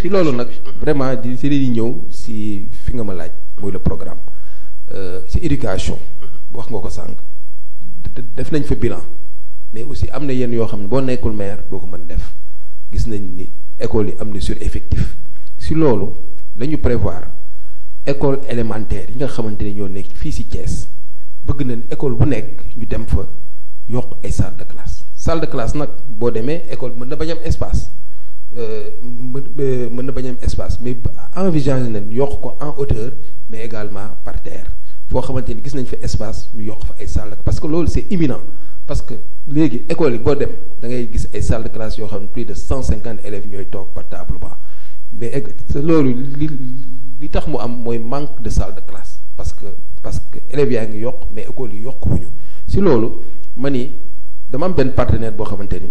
si loolu nag vraiment di ñëw si fi nga ma laaj mooy le programme si éducation wax nga ko sànq def nañ fa bilan mais aussi am na yenn yoo xam ne boo nekkul maire doo ko mën def gis nañ ni école yi am na sureffectif si loolu la ñu prévoir école élémentaire yi nga xamante ne ñoo nekk fii si Thiès bëgg nañ école bu nekk ñu dem fa yokk ay salle de classe nag boo demee école mën na bañ am espace mën na bañ am espace mais envisager nañ yokk ko en hauteur mais également par terre foo xamante ni gis nañ fa espace ñu yokk fa ay salle parce que loolu c'est imminent parce que léegi école yi boo dem da ngay gis ay salle de classe yoo xam ne plus de 150 élèves ñooy toog par table ba mais loolu li tax mu am mooy manque de salle de classe parce que élèves yaa ngi yokk mais école yi yokkuwuñu si loolu ma ni dama am benn partenaire boo xamante ni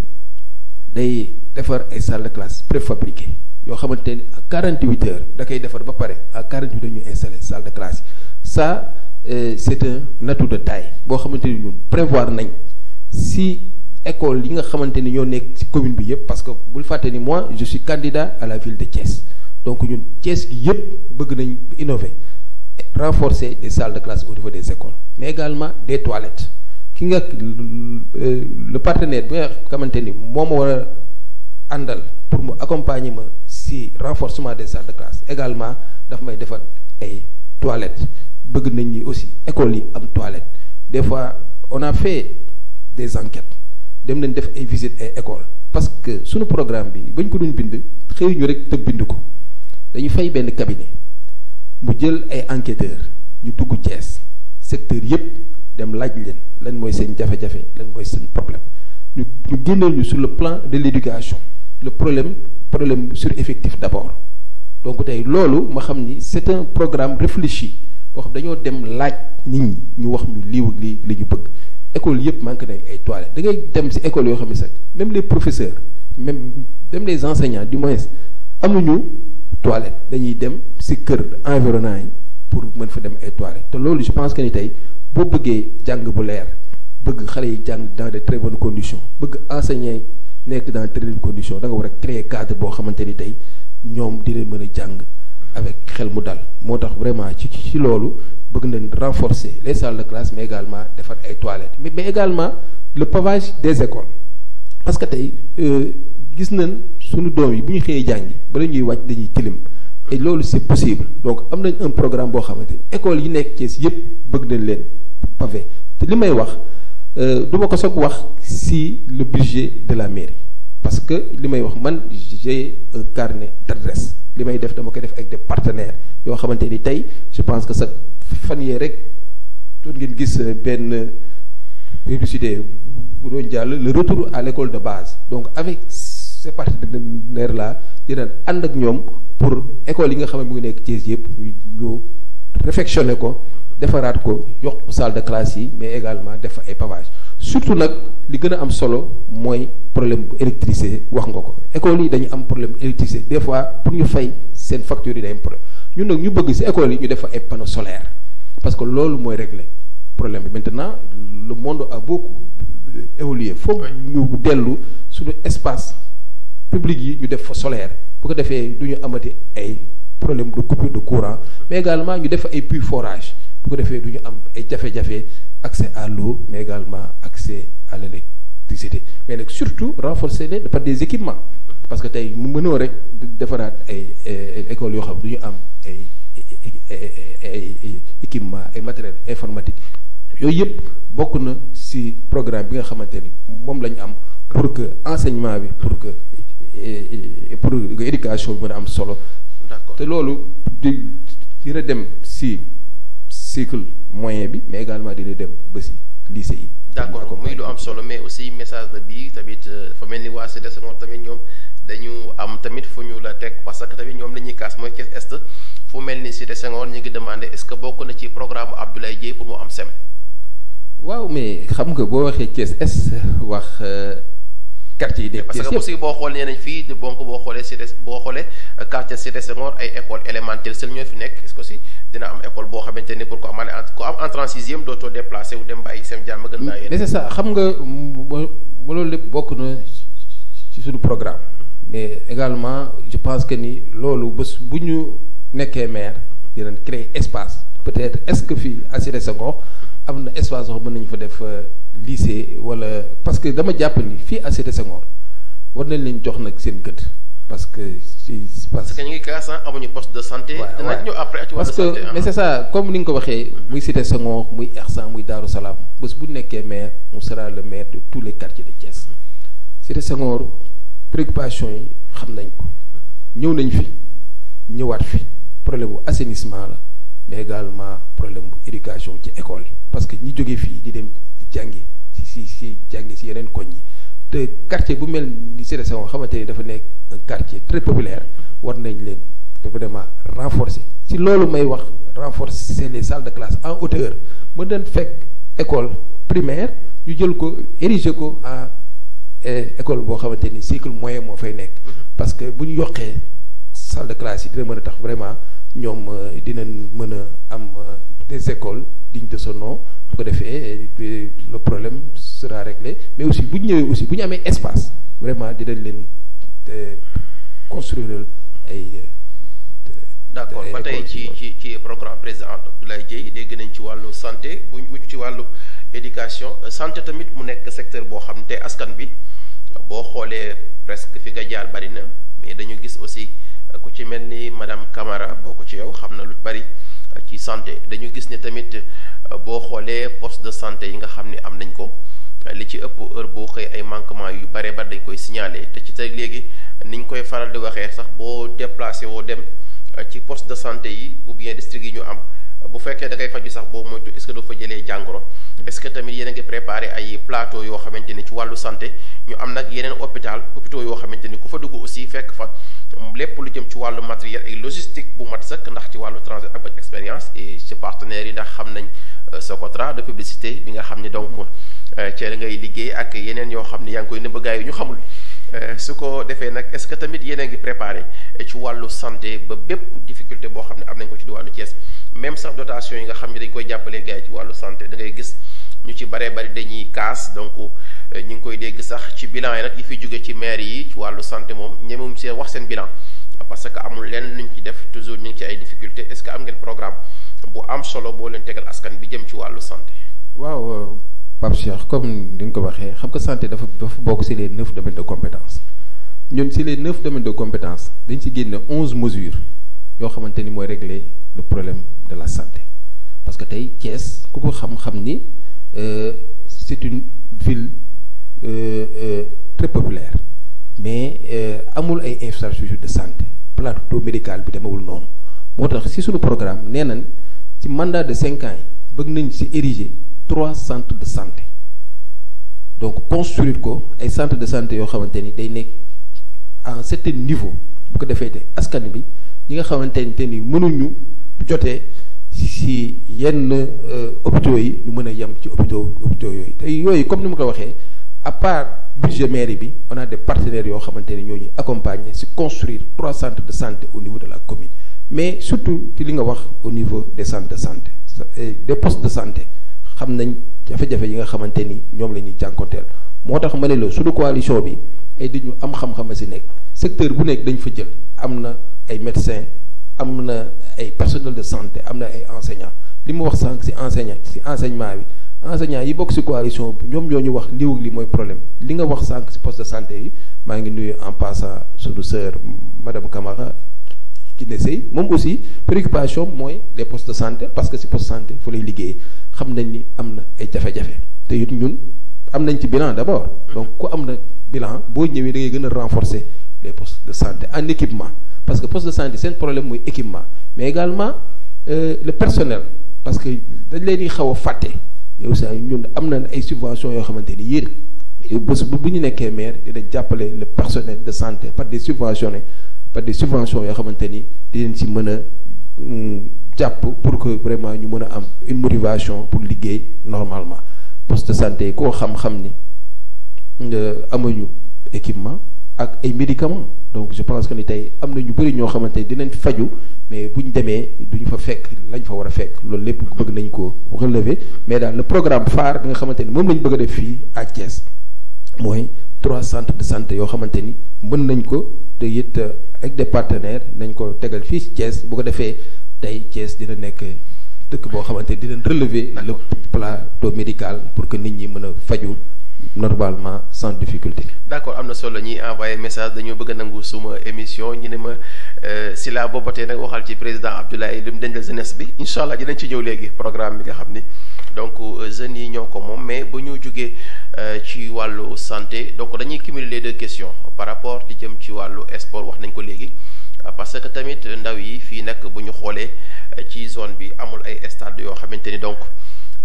day defar ay salle de classe préfabriquées yoo xamante ni à 48 heures da koy defar ba pare à 48 heures ñu installé salle de classe yi ça c'est un atout de taille boo xamante ni ñun prévoir nañ si école yi nga xamante ni ñoo nekk ci commune bi yëpp parce que bul fàtte ni moi je suis candidat à la ville de Thiès donc ñun Thiès gi yëpp bëgg nañ innover renforcer les salles de classe au niveau des écoles mais également des toilettes ki nga le partenaire bi nga xamante ni moo ma war a àndal pour mu accompagner ma si renforcement des salles de classe également daf may defar ay toilettes bëgg nañ ni aussi écoles yi am toilettes des fois on a fait des enquêtes dem nañ def ay visites ay écoles parce que suñu programme bi bañ ko doon bind xëy ñu rek te bind ko dañu fay benn cabinet mu jël ay enquêteurs ñu dugg Thiès secteur yëpp dem laaj leen lan mooy seen jafe-jafe lan mooy seen problème ñu génneel ñu sur le plan de l'éducation le problème sur effectif d'abord donc tey loolu ma xam ni c'est un programme réfléchi boo xam dañoo dem laaj nit ñi ñu wax ñu lii ak lii li ñu bëgg école yëpp manqué nañ ay toilettes da ngay dem ci école yoo xam ne sax même les professeurs même les enseignants du moins amuñu toilettes dañuy dem ci kër environnant yi pour mën fa dem ay toilettes te loolu je pense que ni tey boo bëggee jàng bu leer bëgg xale yi jàng dans de très bonnes conditions bëgg enseignants yi nekk dans de très bonnes conditions da nga war a créer cadre boo xamante ni tey ñoom dinañ mën a jàng avec xel mu dal moo tax vraiment ci loolu bëgg nañ renforcer les salles de classe mais également defar ay toilettes mais également le pavage des écoles parce que tey gis nañ suñu doom yi bu ñu xëyee jàngi bala ñuy wàcc dañuy tilim et loolu c'est possible donc am nañ un programme boo xamante ni école yi nekk Thiès yëpp bëgg nañ leen pavé te li may wax du ma ko soog wax si le budget de la mairie parce que li may wax man j'ai un carnet d'adresse li may def dama koy def avec des partenaires yoo xamante ni tey je pense que sa fan yee rek doon ngeen gis benn publicité bu doon jàll le retour à l'école de base donc avec ces partenaires là dinañ ànd ak ñoom pour école yi nga xam ne mu ngi nekk Thiès yëpp ñu réfectionné ko defaraat ko yokk salle de classe yi mais également def ay pavage surtout nag li gën a am solo mooy problème bu électricité wax nga ko école yi dañu am problème électricité des fois pour ñu fay seen facture yi day am problème ñun nag ñu bëgg ci école yi ñu def fa ay panneaux solaires parce que loolu mooy régler problème bi maintenant le monde a beaucoup évolué foog ñu dellu suñu espace public yi ñu def fa solaire bu ko defee du ñu amati ay problème de coupure de courant mais également ñu def ay puits forage bu ko defee du ñu am ay jafe-jafe accès à l'eau mais également accès à l'électricité mais nag surtout renforcer leen par des équipements parce que tey mu mënoo rek defaraat ay écoles yoo xam du ñu am ay équipement ay matériel informatique yooyu yëpp bokk na ci programme bi nga xamante ni moom la ñu am pour que enseignement bi pour que éducation bi mën a am solo. D'accord te loolu dina dem ci cycle moyen bi mais également dina dem ba ci lycée yi. d'accord muy lu am solo mais aussi message de bi tamit fa mel ni waa CDS Senghor tamit ñoom dañu am tamit fu ñu la teg parce que tamit ñoom la ñuy kaas mooy Thiès Est fu mel ni CDS Senghor ñu ngi demandé est-ce que bokk na ci programme Abdoulaye Dièye pour mu am sem. waaw mais xam nga boo waxee Thiès Est wax quartier yi de parce que aussi boo xoolee nañ fii donc boo xoolee CDS boo xoolee quartier CDS Senghor ay école élémentaire seul ñoo fi nekk est-ce que aussi dina am école boo xamante ni pour ko am entrée en sixième dootoo déplacé wu dem bàyyi sem jàmm gën bàyyi. mais c'est ça xam nga loolu lépp bokk na ci suñu programme mais également je pense que ni loolu bés bu ñu nekkee maire dinañ créer espace peut-être est-ce que fii à CDS Senghor am na espace yoo xam mën nañu fa def lycée wala parce que dama jàpp ni fii à CDS Senghor war nañ leen jox nag seen gët parce que ñu ngi kaas amuñu poste de santé. dinañ ñëw après ci wàllu santé mais c'est ça comme ni nga ko waxee muy CDS Senghor muy Ersan muy Darou Salam bés bu nekkee maire on sera le maire de tous les quartiers de Thiès CDS Senghor préoccupation yi xam nañ ko ñëw nañ fi ñëwaat fi problème bu assainissement la mais également problème bu éducation ci école yi parce que ñi jógee fii di dem di jàngi si jàngi si yeneen koñ yi te quartier bu mel ni CDS Senghor xamante ni dafa nekk un quartier très populaire war nañ leen vraiment renforcer si loolu may wax renforcer les salles de classe en hauteur mën nañ fekk école primaire ñu jël ko ériger ko en école boo xamante ni cycle moyen moo fay nekk parce que bu ñu yokkee salle de classe yi dina mën a tax vraiment ñoom dinañ mën a am des écoles dignes de ce nom bu ko defee le problème sera réglé mais aussi bu ñu ñëwee aussi bu ñu amee espace vraiment dinañ leen construire ay. d'accord ba tey ci programme président Abdoulaye Dièye dégg nañ ci wàllu santé bu ñu ci wàllu éducation santé tamit mu nekk secteur boo xam te askan bi boo xoolee presque fi nga jaar bari na mais dañu gis aussi. ku ci mel ni madame Camara boo ko ci yow xam na lu bari ci santé dañu gis ne tamit boo xoolee poste de santé yi nga xam ne am nañ ko li ci ëpp heure boo xëy ay manquement yu bare ba dañ koy signaler te ci tey léegi niñ koy faral di waxee sax boo déplacé woo dem ci poste de santé yi ou bien district yi ñu am bu fekkee da ngay faju sax boo moytu est-ce que doo fa jëlee jàngoro est-ce que tamit yéen a ngi préparé ay plateau yoo xamante ni ci wàllu santé ñu am nag yeneen hôpitaux yoo xamante ni ku fa dugg aussi fekk fa lépp lu jëm ci wàllu matériel et logistique bu mat sëkk ndax ci wàllu transit ak expérience et ci partenaires yi ndax xam nañ Socotra de publicité bi nga xam ni donc ci la ngay liggéey ak yeneen yoo xam ni yaa ngi koy nëbb gaay yi ñu xamul su ko defee nag est-ce que tamit yéen a ngi préparé ci wàllu santé ba bépp difficulté boo xam ne am nañ ko ci diwaanu Thiès même sax dotation yi nga xam ne dañ koy jàppalee gars yi ci wàllu santé da ngay gis ñu ci baree bari dañuy kaas donc ñu ngi koy dégg sax ci bilan yi nag yi fi jóge ci maire yi ci wàllu santé moom ñemewuñ see wax seen bilan parce que amul lenn luñ ci def toujours ñu ngi ci ay difficultés est-ce que am ngeen programme bu am solo boo leen tegal askan bi jëm ci wàllu santé. waaw Pape Cheikh comme ni nga ko waxee xam nga santé dafa bokk ci les 9 domaines de compétence ñun ci les 9 domaines de compétence dañ ci génne 11 mesures yoo xamante ni mooy régler le problème de la santé parce que tey Thiès ku ko xam-xam ni c'est une ville très populaire mais amul ay infrastructures de santé plateau médical bi demewul noonu moo tax si suñu programme nee nañ ci mandat de 5 ans yi bëgg nañ si ériger 3 centres de santé donc construire ko ay centres de santé yoo xamante ni day nekk à un certain niveau bu ko defee te askan bi ñi nga xamante ni mënuñu jotee si yenn hôpitaux yi ñu mën a yem ci hôpitaux yooyu te yooyu comme ni ma ko waxee à part budget mairie bi on a des partenaires yoo xamante ni ñoo ñuy accompagner si construire 3 centres de santé au niveau de la commune mais surtout ci li nga wax au niveau des centres de santé des postes de santé xam nañ jafe-jafe yi nga xamante ni ñoom la ñuy jànkonteel moo tax ma ne la suñu coalition bi ay di ñu am xam-xam si nekk secteur bu nekk dañ fa jël am na ay médecins am na ay personnel de santé am na ay enseignants li mu wax sànq si enseignement bi enseignants yi bokk si coalition bi ñoom ñoo ñu wax lii ak lii mooy problème li nga wax sànq si poste de santé yi maa ngi nuyu en passant suñu sœur madame Camara ci ne sëy moom aussi préoccupation mooy les postes de santé parce que si poste de santé fu lay liggéey xam nañ ni am na ay jafe-jafe te it ñun am nañ ci bilan d'abord donc ku am na bilan boo ñëwee da ngay gën a renforcer les postes de santé en équipement parce que poste de santé seen problème mooy équipement mais également le personnel parce que dañ leen di xaw a fàtte yow sax ñun am na ay subventions yoo xamante ni yéen bés bu ñu nekkee maire dinañ jàppale le personnel de santé par des subventions yoo xamante ni dinañ si mën a jàpp pour que vraiment ñu mën a am une motivation pour liggéey normalement poste de santé koo xam-xam ni amuñu équipement ak ay médicaments donc je pense que ni tey am na ñu bëri ñoo xamante ni dinañ faju mais buñ demee duñu fa fekk lañ fa war a fekk loolu lépp bëgg nañ ko relever mais daal le programme phare bi nga xamante ni moom lañ bëgg a def fii à Thiès mooy 3 centres de santé yoo xamante ni mën nañ ko te it avec des partenaires nañ ko tegal fii ci Thiès bu ko defee tey Thiès dina nekk dëkk boo xamante ni dinañ relever le plateau médical pour que nit ñi mën a faju normalement sans difficulté. d'accord am na solo ñuy envoyé message dañoo bëgg a nangu suma émission ñu ne ma si la boobatee nag waxal ci président Abdoulaye li mu dencal jeunesse bi incha allah dinañ ci ñëw léegi programme bi nga xam ni donc jeunes yi ñoo ko moom mais bu ñu jógee ci wàllu santé donc dañuy cumuler les 2 questions par rapport li jëm ci wàllu sport wax nañ ko léegi parce que tamit ndaw yi fii nag bu ñu xoolee ci zone bi amul ay stade yoo xamante ni donc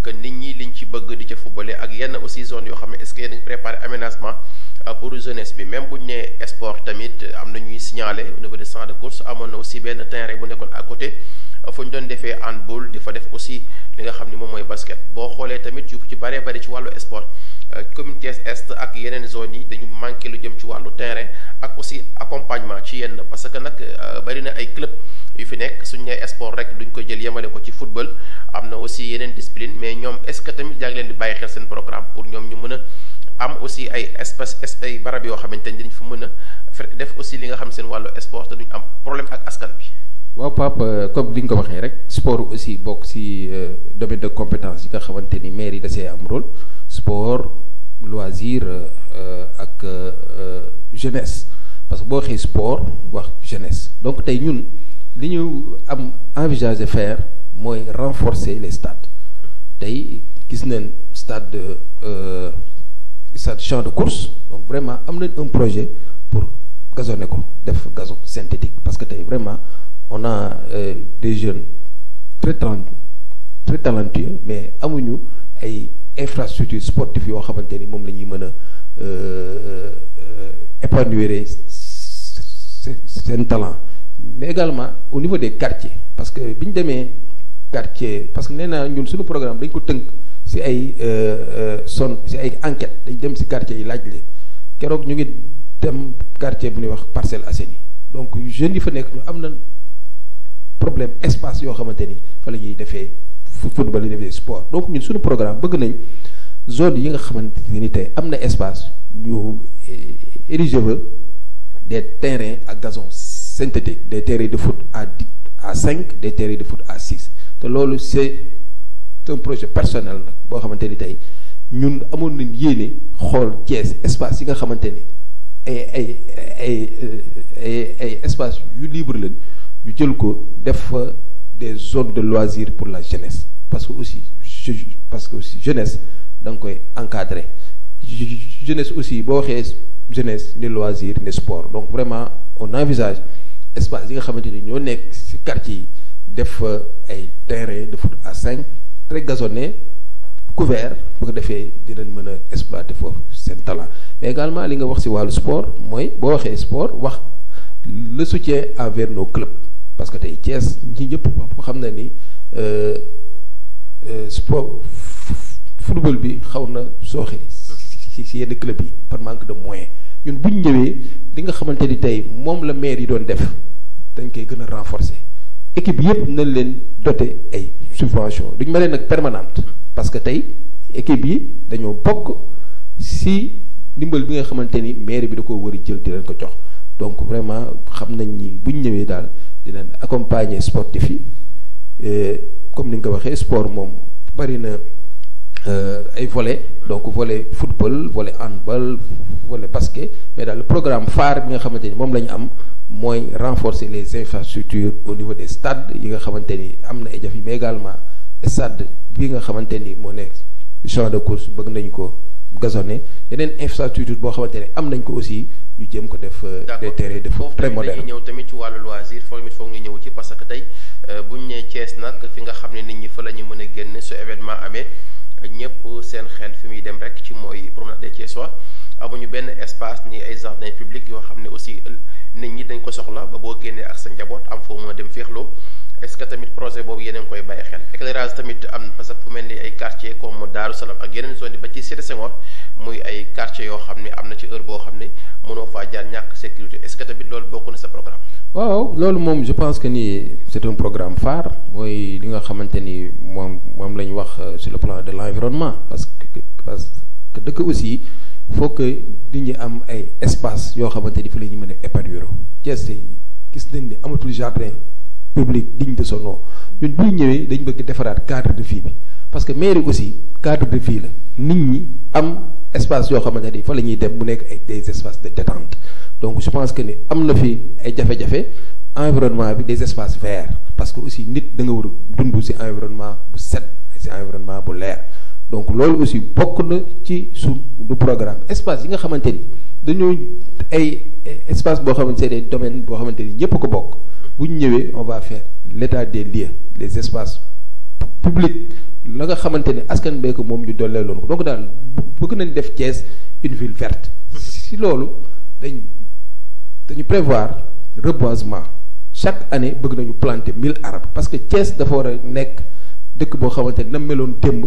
que nit ñi liñ ci bëgg di ca footballé ak yenn aussi zone yoo xam ne est-ce que yéen a préparé aménagement pour jeunesse bi même bu ñu nee sport tamit am na ñuy signalé au niveau des centres de course amoon na aussi benn terrain bu nekkoon à côté fu ñu doon defee handball di fa def aussi li nga xam ni moom mooy basket boo xoolee tamit yu ci bëree bëri ci wàllu sport commune Thiès Est ak yeneen zones yi dañu manqué lu jëm ci wàllu terrain ak aussi accompagnement ci yenn parce que nag bëri na ay club yu fi nekk suñu nee sport rek duñ ko jël yemale ko ci football am na aussi yeneen discipline mais ñoom est-ce que tamit yaa ngi leen di bàyyi xel seen programme pour ñoom ñu mën a am aussi ay espace ay barab yoo xamante ni dañ fa mën a def aussi li nga xam seen wàllu sport te duñ am problème ak askan bi. waaw Pape comme li nga ko waxee rek sport aussi bokk ci domaine de compétence yi nga xamante ni maire yi da see am rôle sport loisir ak jeunesse parce que boo waxee sport wax jeunesse donc tey ñun li ñu am envisagé faire mooy renforcer les stades tey gis nañ stade champ de course donc vraiment am nañ un projet pour gazonner ko def gazon synthétique parce que tey vraiment on a des jeunes très talentueux mais amuñu ay infrastructures sportives yoo xamante ni moom la ñuy mën a épanouir seen talent mais également au niveau des quartiers parce que bi ñu demee quartier parce que nee naa ñun suñu programme dañ ko tënk si ay si ay enquête dañ dem si quartier yi laaj leen keroog ñu ngi dem quartier bu ñuy wax Parcelles Assainies donc jeunes yi fa nekk ñu am na problème espace yoo xamante ni fa la ñuy defee football yi defee sport donc ñun suñu programme bëgg nañ zone yi nga xamante ni tey am na espace ñu ériger des terrains à gazon synthétique des terrains de foot à 5 des terrains de foot à 6 te loolu c'est un projet personnel nag boo xamante ni tey ñun amoon nañ yéene xool Thiès espace yi nga xamante ni ay espace yu libre lañ ñu jël ko def fa des zones de loisirs pour la jeunesse parce que aussi jeunesse da nga koy encadrer jeunesse aussi boo waxee jeunesse ni loisir ni sport donc vraiment on envisage espace yi nga xamante ni ñoo nekk ci quartier yi def ay terrain de foot à 5 très gazonné couvert bu ko defee dinañ mën a exploiter foofu seen talent mais également li nga wax ci wàllu sport mooy boo waxee sport wax le soutien envers nos clubs parce que tey Thiès ñi ñëpp xam na ni sport football bi xaw na sooxe ci yenn club yi par manque de moyens ñun bu ñu ñëwee li nga xamante ni tey moom la maire yi doon def dañ koy gën a renforcer équipe yëpp nañ leen doter ay subventions duñ ma leen nag permanente parce que tey équipe yi dañoo bokk si ndimbal bi nga xamante ni maire bi da koo war a jël di leen ko jox donc vraiment xam nañ ni bu ñu ñëwee daal dinañ accompagner sportif yi comme ni nga ko waxee sport moom bari na ay volets donc volet football volet handball volet basket mais daal le programme phare bi nga xamante ni moom la ñu am mooy renforcer les infrastructures au niveau des stades yi nga xamante ni am na ay jafe mais également stade bi nga xamante ni moo nekk champ de course bëgg nañ ko gazonné yeneen infrastructure boo xamante ne am nañ ko aussi ñu jéem ko def des terrains de foot très modernes. ñëw tamit ci wàllu loisir foog ñu ñëw ci parce que tey buñ nee Thiès nag fi nga xam ne nit ñi fa la ñu mën a génn su événement amee ñëpp seen xel fi muy dem rek ci mooy promenade des Thiessois amuñu benn espace ni ay jardin public yoo xam ne aussi nit ñi dañ ko soxla ba boo génnee ak sa njaboot am foo mën a dem féexloo est-ce que tamit projet boobu yéen a ngi koy bàyyi xel éclairage tamit am na parce que fu mel ni ay quartier comme Daaru Salaam ak yeneen zone yi ba ci Cité Senghor muy ay quartier yoo xam ne am na ci heure boo xam ne mënoo faa jaar ñàkk sécurité est-ce que tamit loolu bokk na sa programme. waaw loolu moom je pense que ni c'est un programme phare mooy li nga xamante ni moom la ñu wax sur le plan de l'environnement parce que dëkk aussi faut que nit ñi am ay espace yoo xamante ni fa la ñu mën a épanouir Thiès gis nañ ni amatul jardin public digne de son nom ñun bu ñu ñëwee dañ bëgg defaraat cadre de vie bi parce que mairie aussi cadre de vie la nit ñi am espace yoo xamante ni fa la ñuy dem mu nekk ay des espaces de détente donc je pense que ni am na fi ay jafe-jafe environnement bi des espaces verts parce que aussi nit da nga war a dund ci environnement bu set ci environnement bu leer donc loolu aussi bokk na ci du programme espace yi nga xamante ni dañoo ay espace boo xamante c'est des domaines boo xamante ni ñëpp ko bokk bu ñu ñëwee on va faire l'état des lieux les espaces publics la nga xamante ni askan bee ko moom ñu dollee loon ko donc daal bëgg nañ def Thiès une ville verte si loolu dañu prévoir reboisement chaque année bëgg nañu planter 1000 arbres parce que Thiès dafa war a nekk dëkk boo xamante ni na meloon démb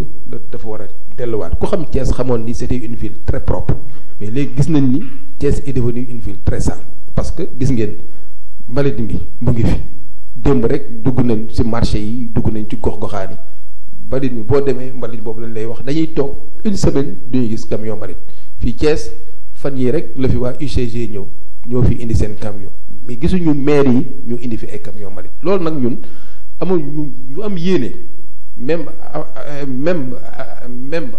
dafa war a delluwaat ku xam Thiès xamoon ni c'était une ville très propre mais léegi gis nañ ni Thiès est devenue une ville très sale parce que gis ngeen mbalit mi mu ngi fi démb rek dugg nañ ci marché yi dugg nañ ci gox-goxaan yi mbalit mi boo demee mbalit boobu lañ lay wax dañuy toog une semaine duñu gis camion mbalit fii Thiès fan yii rek la fi waa UCG ñoo fi indi seen camion mais gisuñu maire yi ñu indi fi ay camion mbalit loolu nag ñun amul ñu am yéene même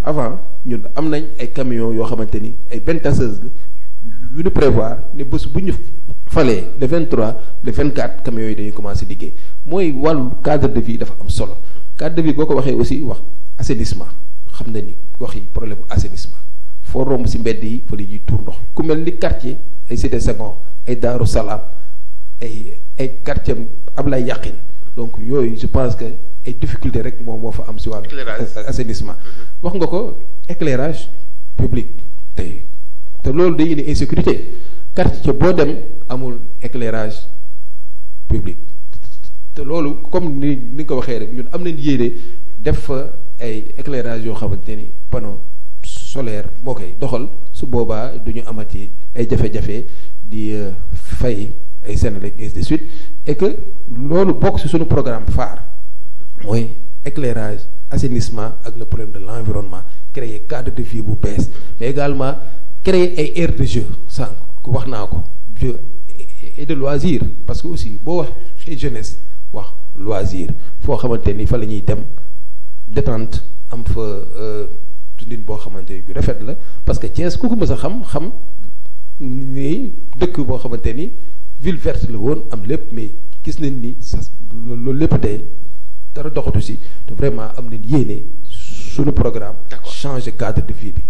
avant ñun am nañ ay camions yoo xamante ni ay benn tasseuse la yu ñu prévoir ne bés bu ñu falee le 23 le 24 camions yi dañuy commencer liggéey mooy wàllu cadre de vie dafa am solo cadre de vie boo ko waxee aussi wax assainissement xam na ni wax yi problème bu assainissement foo romb ci mbedd yi fa la ñuy tuur ndox ku mel ni quartier ay Cité Senghor ay Daaru Salaam ay quartier Ablaye Yakhine donc yooyu je pense que ay difficulté rek moo fa am ci wàllu assainissement wax nga ko éclairage public tey te loolu day indi insécurité quartier boo dem amul éclairage public te loolu comme ni nga ko waxee rek ñun am nañ yéene def fa ay éclairage yoo xamante ni panneau solaire moo koy doxal su boobaa du ñu amati ay jafe-jafe di fay ay Senelec et de suite et que loolu bokk ci suñu programme phare mooy éclairage assainissement ak le problème de l'environnement créer cadre de vie bu bees mais également créer ay aires de jeu sànq wax naa ko jeu et de loisir parce que aussi boo wax jeunesse wax loisir foo xamante ni fa la ñuy dem détente am fa dundin boo xamante ni ju rafet la parce que Thiès ku ko mës a xam ni dëkk boo xamante ni ville verte la woon am lépp mais gis nañ ni sa loolu lépp tey dara doxatu si te vraiment am nañ yéene suñu programme changer cadre de vie bi.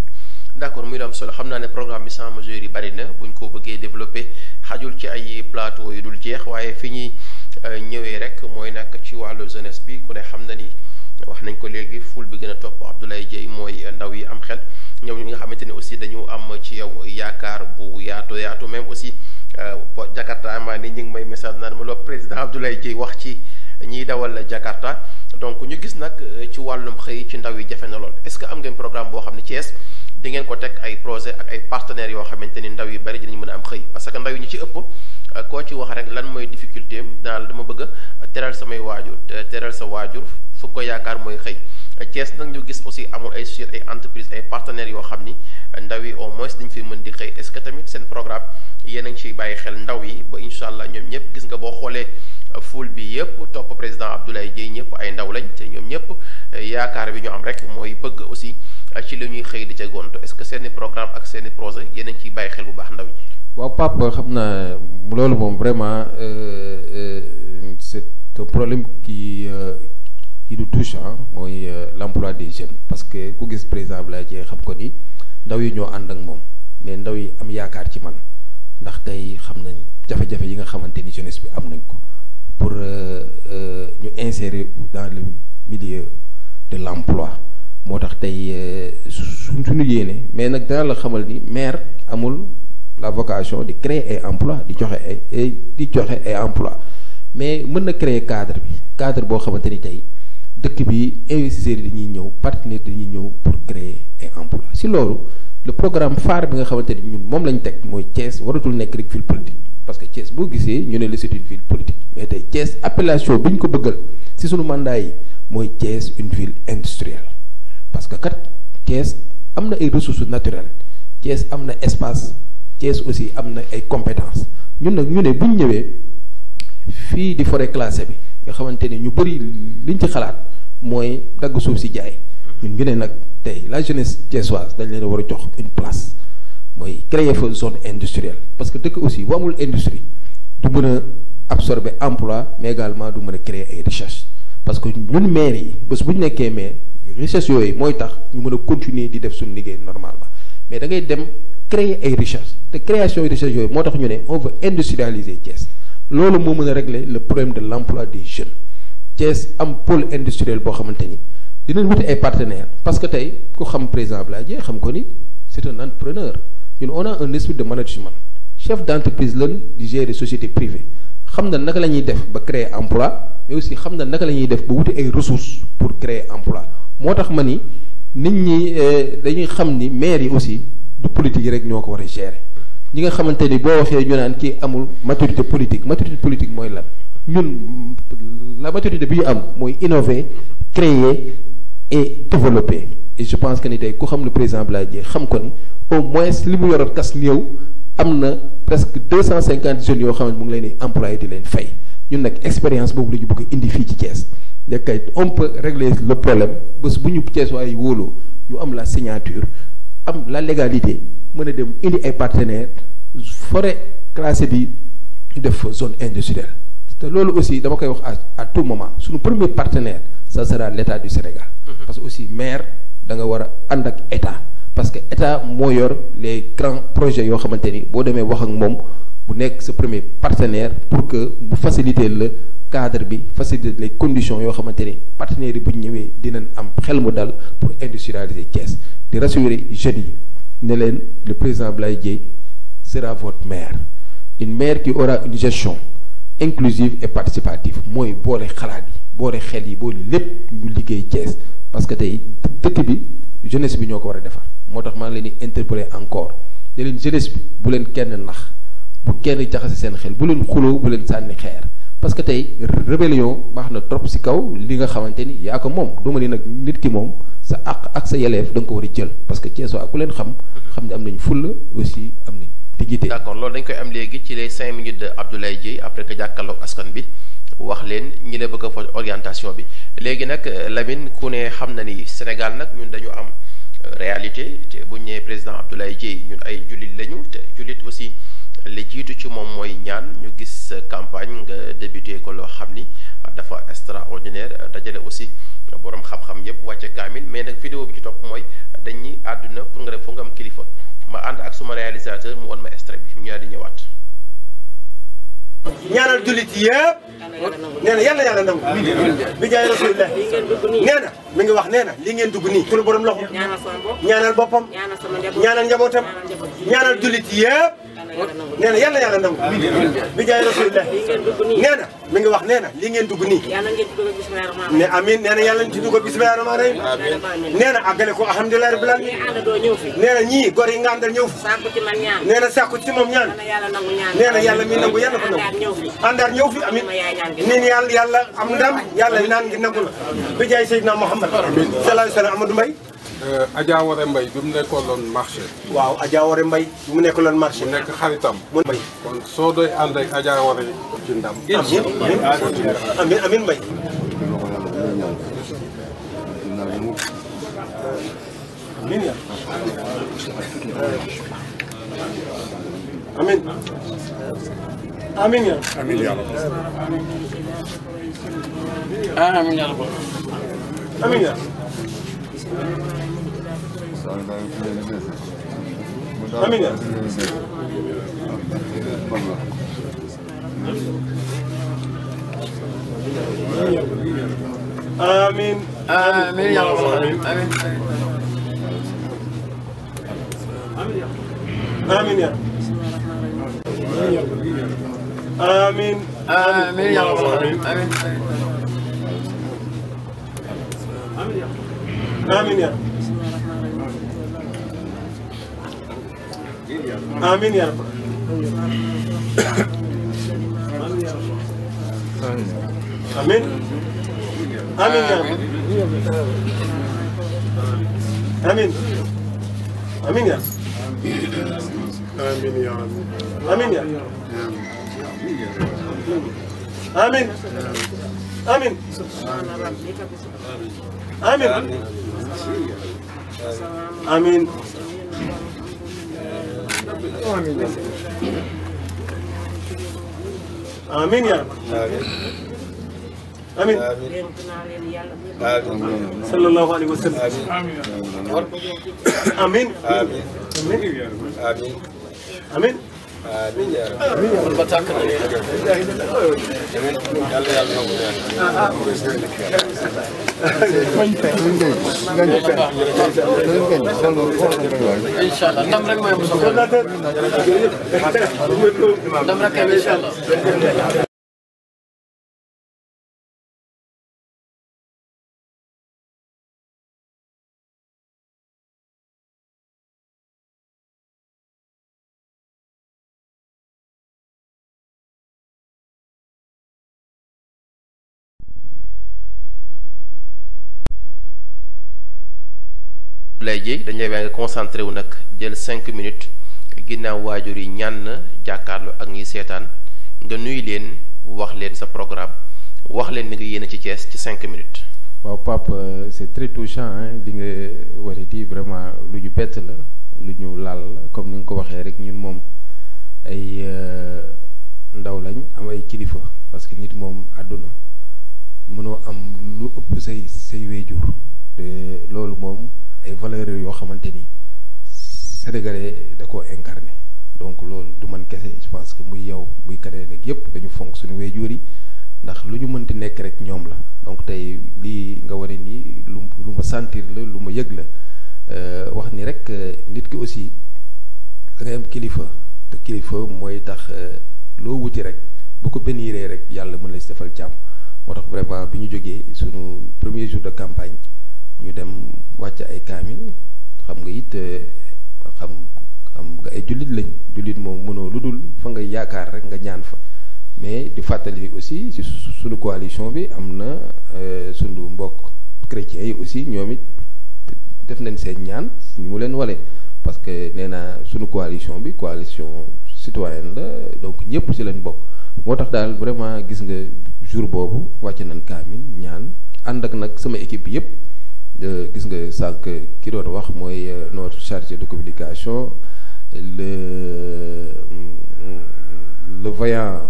d'accord muy am solo xam naa ne programme bi sans mesure yi bari na buñ ko bëggee développer xajul ci ay plateau yu dul jeex waaye fi ñuy ñëwee rek mooy nag ci wàllu jeunesse bi ku ne xam na ni wax nañ ko léegi ful bi gën a topp Abdoulaye Dieye mooy ndaw yi am xel ñoom ñi nga xamante ne aussi dañu am ci yow yaakaar bu yaatu même aussi Jakarta maa ni ñu ngi may message naan ma loo président Abdoulaye Dieye wax ci ñiy dawal Jakarta donc ñu gis nag ci wàllum xëy ci ndaw yi jafe na lool est-ce que am ngeen programme boo xam ne Thiès di ngeen ko teg ay projet ak ay partenaires yoo xamante ni ndaw yi bari dinañ mën a am xëy parce que ndaw yi ñu ci ëpp koo ci wax rek lan mooy difficulté am daal dama bëgg a teral samay waajur teral sa waajur fu ko yaakaar mooy xëy Thiès nag ñu gis aussi amul ay sociétés ay entreprises ay partenaires yoo xam ni ndaw yi au moins dañ fi mën di xëy est-ce que tamit seen programme yéen a ngi ciy bàyyi xel ndaw yi ba incha allah ñoom ñëpp gis nga boo xoolee ful bi yëpp topp président Abdoulaye Dieye ñëpp ay ndaw lañ te ñoom ñëpp yaakaar bi ñu am rek mooy bëgg aussi ci li ñuy xëy di ca gonto est-ce que seeni programme ak seeni projet yéen a ngi ciy bàyyi xel bu baax ndaw ñi. waaw Pape xam naa loolu moom vraiment c'est un problème qui nous touche mooy l'emploi des jeunes parce que ku gis président Abdoulaye Dieye xam ko ni ndaw yi ñoo ànd ak moom mais ndaw yi am yaakaar ci man ndax tey xam nañ jafe-jafe yi nga xamante ni jeunesse bi am nañ ko pour ñu insérer dans le milieu de l'emploi moo tax tey suñu yéene mais nag dana la xamal ni maire amul la vocation di créer ay emploi di joxe ay emploi mais mën na créer cadre boo xamante ni tey dëkk bi investisseurs yi dañuy ñëw partenaires dañuy ñëw pour créer ay emploi si loolu le programme phare bi nga xamante ni ñun moom lañ teg mooy Thiès waratul nekk rek ville politique parce que Thiès boo gisee ñu ne la c'est une ville politique mais tey Thiès appellation bi ñu ko bëggal si sunu mandat yi mooy Thiès une ville industrielle parce que kat Thiès am na ay ressources naturelles Thiès am na espace Thiès aussi am na ay compétences ñun nag ñu ne bu ñu ñëwee fii di forêt classée bi nga xamante ni ñu bëri liñ ci xalaat mooy dagg suuf si jaay ñun ñu ne nag tey la jeunesse thiessoise dañ leen a war a jox une place mooy créer fa zone industrielle parce que dëkk aussi bu amul industrie du mën a absorber emploi mais également du mën a créer ay richesse parce que ñun maire yi bés bu ñu nekkee maire richesse yooyu mooy tax ñu mën a continuer di def suñu liggéey normalement mais da ngay dem créer ay richesse te création richesse yooyu moo tax ñu ne on veut industrialiser Thiès loolu moo mën a régler le problème de l'emploi des jeunes Thiès am pôle industriel boo xamante ni dinañ wuti ay partenaires parce que tey ku xam président Abdoulaye Dieye xam ko ni c'est un entrepreneur ñun on a un esprit de management chef d'entreprise lan di gérer société privée xam na naka la ñuy def ba créer emploi mais aussi xam na naka la ñuy def ba wuti ay ressources pour créer emploi moo tax ma ni nit ñi dañuy xam ni maire yi aussi du politique yi rek ñoo ko war a gérer ñi nga xamante ni boo waxee ñu naan kii amul maturité politique mooy lan ñun la maturité bi ñu am mooy innover créer et développer et je pense que ni tey ku xam le président Abdoulaye Dieye xam ko ni au moins li mu yoroon kas néew am na presque 250 jeunes yoo xam ne mu ngi leen di employé di leen fay ñun nag expérience boobu la ñu bëgg a indi fii ci Thiès kay on peut régler le problème bés bu ñu Thiès waaye wóoloo ñu am la signature am la légalité mën a dem indi ay partenaires forêt classée bi ñu def zone industrielle te loolu aussi dama koy wax à tout moment suñu premier partenaire ça sera l'État du Sénégal parce que aussi maire da nga war a ànd ak état parce que état moo yor les grands projets yoo xamante ni boo demee wax ak moom bu nekk sa premier partenaire pour que bu faciliter le cadre bi faciliter les conditions yoo xamante ni partenaires yi bu ñu ñëwee dinañ am xel mu dal pour industrialiser Thiès di rassurer jeunes yi ne leen le président Abdoulaye Dieye sera votre maire une maire qui aura une gestion inclusive et participative mooy boole xalaat yi boole xel yi boole lépp ñu liggéey Thiès parce que tey dëkk bi jeunesse bi ñoo ko war a defar moo tax maa ngi leen di interpeller encore ne leen jeunesse bi bu leen kenn nax bu kenn jaxase seen xel bu leen xuloo bu leen sànni xeer parce que tey rébellion baax na trop ci kaw li nga xamante ni yaa ko moom du ma ni nag nit ki moom sa àq ak sa yeleef da nga ko war a jël parce que Thiès waa ku leen xam ne am nañ fulla aussi am nañ dignité. D'accord loolu dañ koy am léegi ci les 5 minutes de Abdoulaye Dieye après que jàkkaarloog askan bi wax leen ñi la bëgg a fa orientation bi léegi nag Lamine ku ne xam na ni Sénégal nag ñun dañu am réalité te bu ñu nee président Abdoulaye Dieye ñun ay jullit lañu te jullit aussi li jiitu ci moom mooy ñaan ñu gis campagne nga débuté ko loo xam ni dafa extraordinaire dajale aussi borom xam-xam yëpp wàcce kaamil mais nag vidéo bi ci topp mooy dañuy àdduna pour nga dem foog nga am kilifa ma ànd ak suma réalisateur mu won ma extrait bi ñu daal di ñëwaat. ñaanal jullit yëpp nee na yàlla nangu bi jaay rasulillah nee na mi ngi wax nee na li ngeen dugg nii sunu borom loxo ñaanal boppam ñaanal njabootam ñaanal jullit yëpp nee na yàlla nangu bi jaay rasulillah nee na mi ngi wax nee na li ngeen dugg nii ne amin nee na yàlla ñu ci dugg bismillahi rahmaani rahim nee na àggale ko alhamdulillahi rabbil alamin nee na ñii gor yi nga àndal ñëw fi nee na sàkku ci moom ñaan nee na yàlla mi nangu yàlla ko nangu àndaar ñëw fi amin niin yàlla am ndam yàlla naan ngi nangu la bi jaay Seydina Muhammad sallallahu alayhi wa sallam Amadou Mbaye Adja Waré Mbaye bi mu nekkoon marché. waaw Adja Waré Mbaye bi mu nekkoon marché. mu nekk xaritam. mu Mbaye kon soo doy ànd ak Adja Waré ci ndam. amin Mbaye amin ya amin amin ya amin ya rabbi amin ya rabbi amin ya amin ya amin amin ya rabbi amin amin ya amin amin ya rabbi amin amin ya amin ya rabbi amin amin ya rabbi amin amin ya amin ya amin ya amin amin amin amin amin ya amin sallallahu alaihi wasallam amin amin amin amin amin ya amin batak amin inshallah ndam rek moy muso ndam rek inshallah Abdoulaye Dièye dañu lay nga concentré wu nag jël 5 minutes ginnaaw waajur yi ñaan na jàkkaarloo ak ñi seetaan nga nuyu leen wax leen sa programme wax leen ni nga yéene ci Thiès ci 5 minutes. waaw Pape c'est très touchant li nga wari di vraiment lu ñu bett la lu ñu laal la comme ni nga ko waxee rek ñun moom ay ndaw lañ am ay kilifa parce que nit moom àdduna mënoo am lu ëpp say wéjur te loolu moom ay valeurs yoo xamante ni sénégalais da koo incarné donc loolu du man kese je pense que muy yow muy keneen nag yëpp dañu fonk suñu wéjur yi ndax lu ñu mënti nekk rek ñoom la donc tey lii nga wane nii lu ma sentir la lu ma yëg la wax ni rek nit ki aussi da ngay am kilifa te kilifa mooy tax loo wuti rek bu ko béniree rek yàlla mën la si defal jàmm moo tax vraiment bi ñu jógee suñu premier jour de campagne ñu dem wàcc ay kaamil xam nga it xam nga ay jullit lañ jullit moom mënoo lu dul fa nga yaakaar rek nga ñaan fa mais di fàttali aussi ci suñu coalition bi am na suñu mbokk chrétiens yi aussi ñoom it def nañ seen ñaan mu leen wale parce que nee naa suñu coalition bi coalition citoyenne la donc ñëpp ci lañ bokk moo tax daal vraiment gis nga jour boobu wàcc nañ kaamil ñaan ànd ak nag sama équipe bi yëpp gis nga sànq ki doon wax mooy notre chargé de communication le vaillant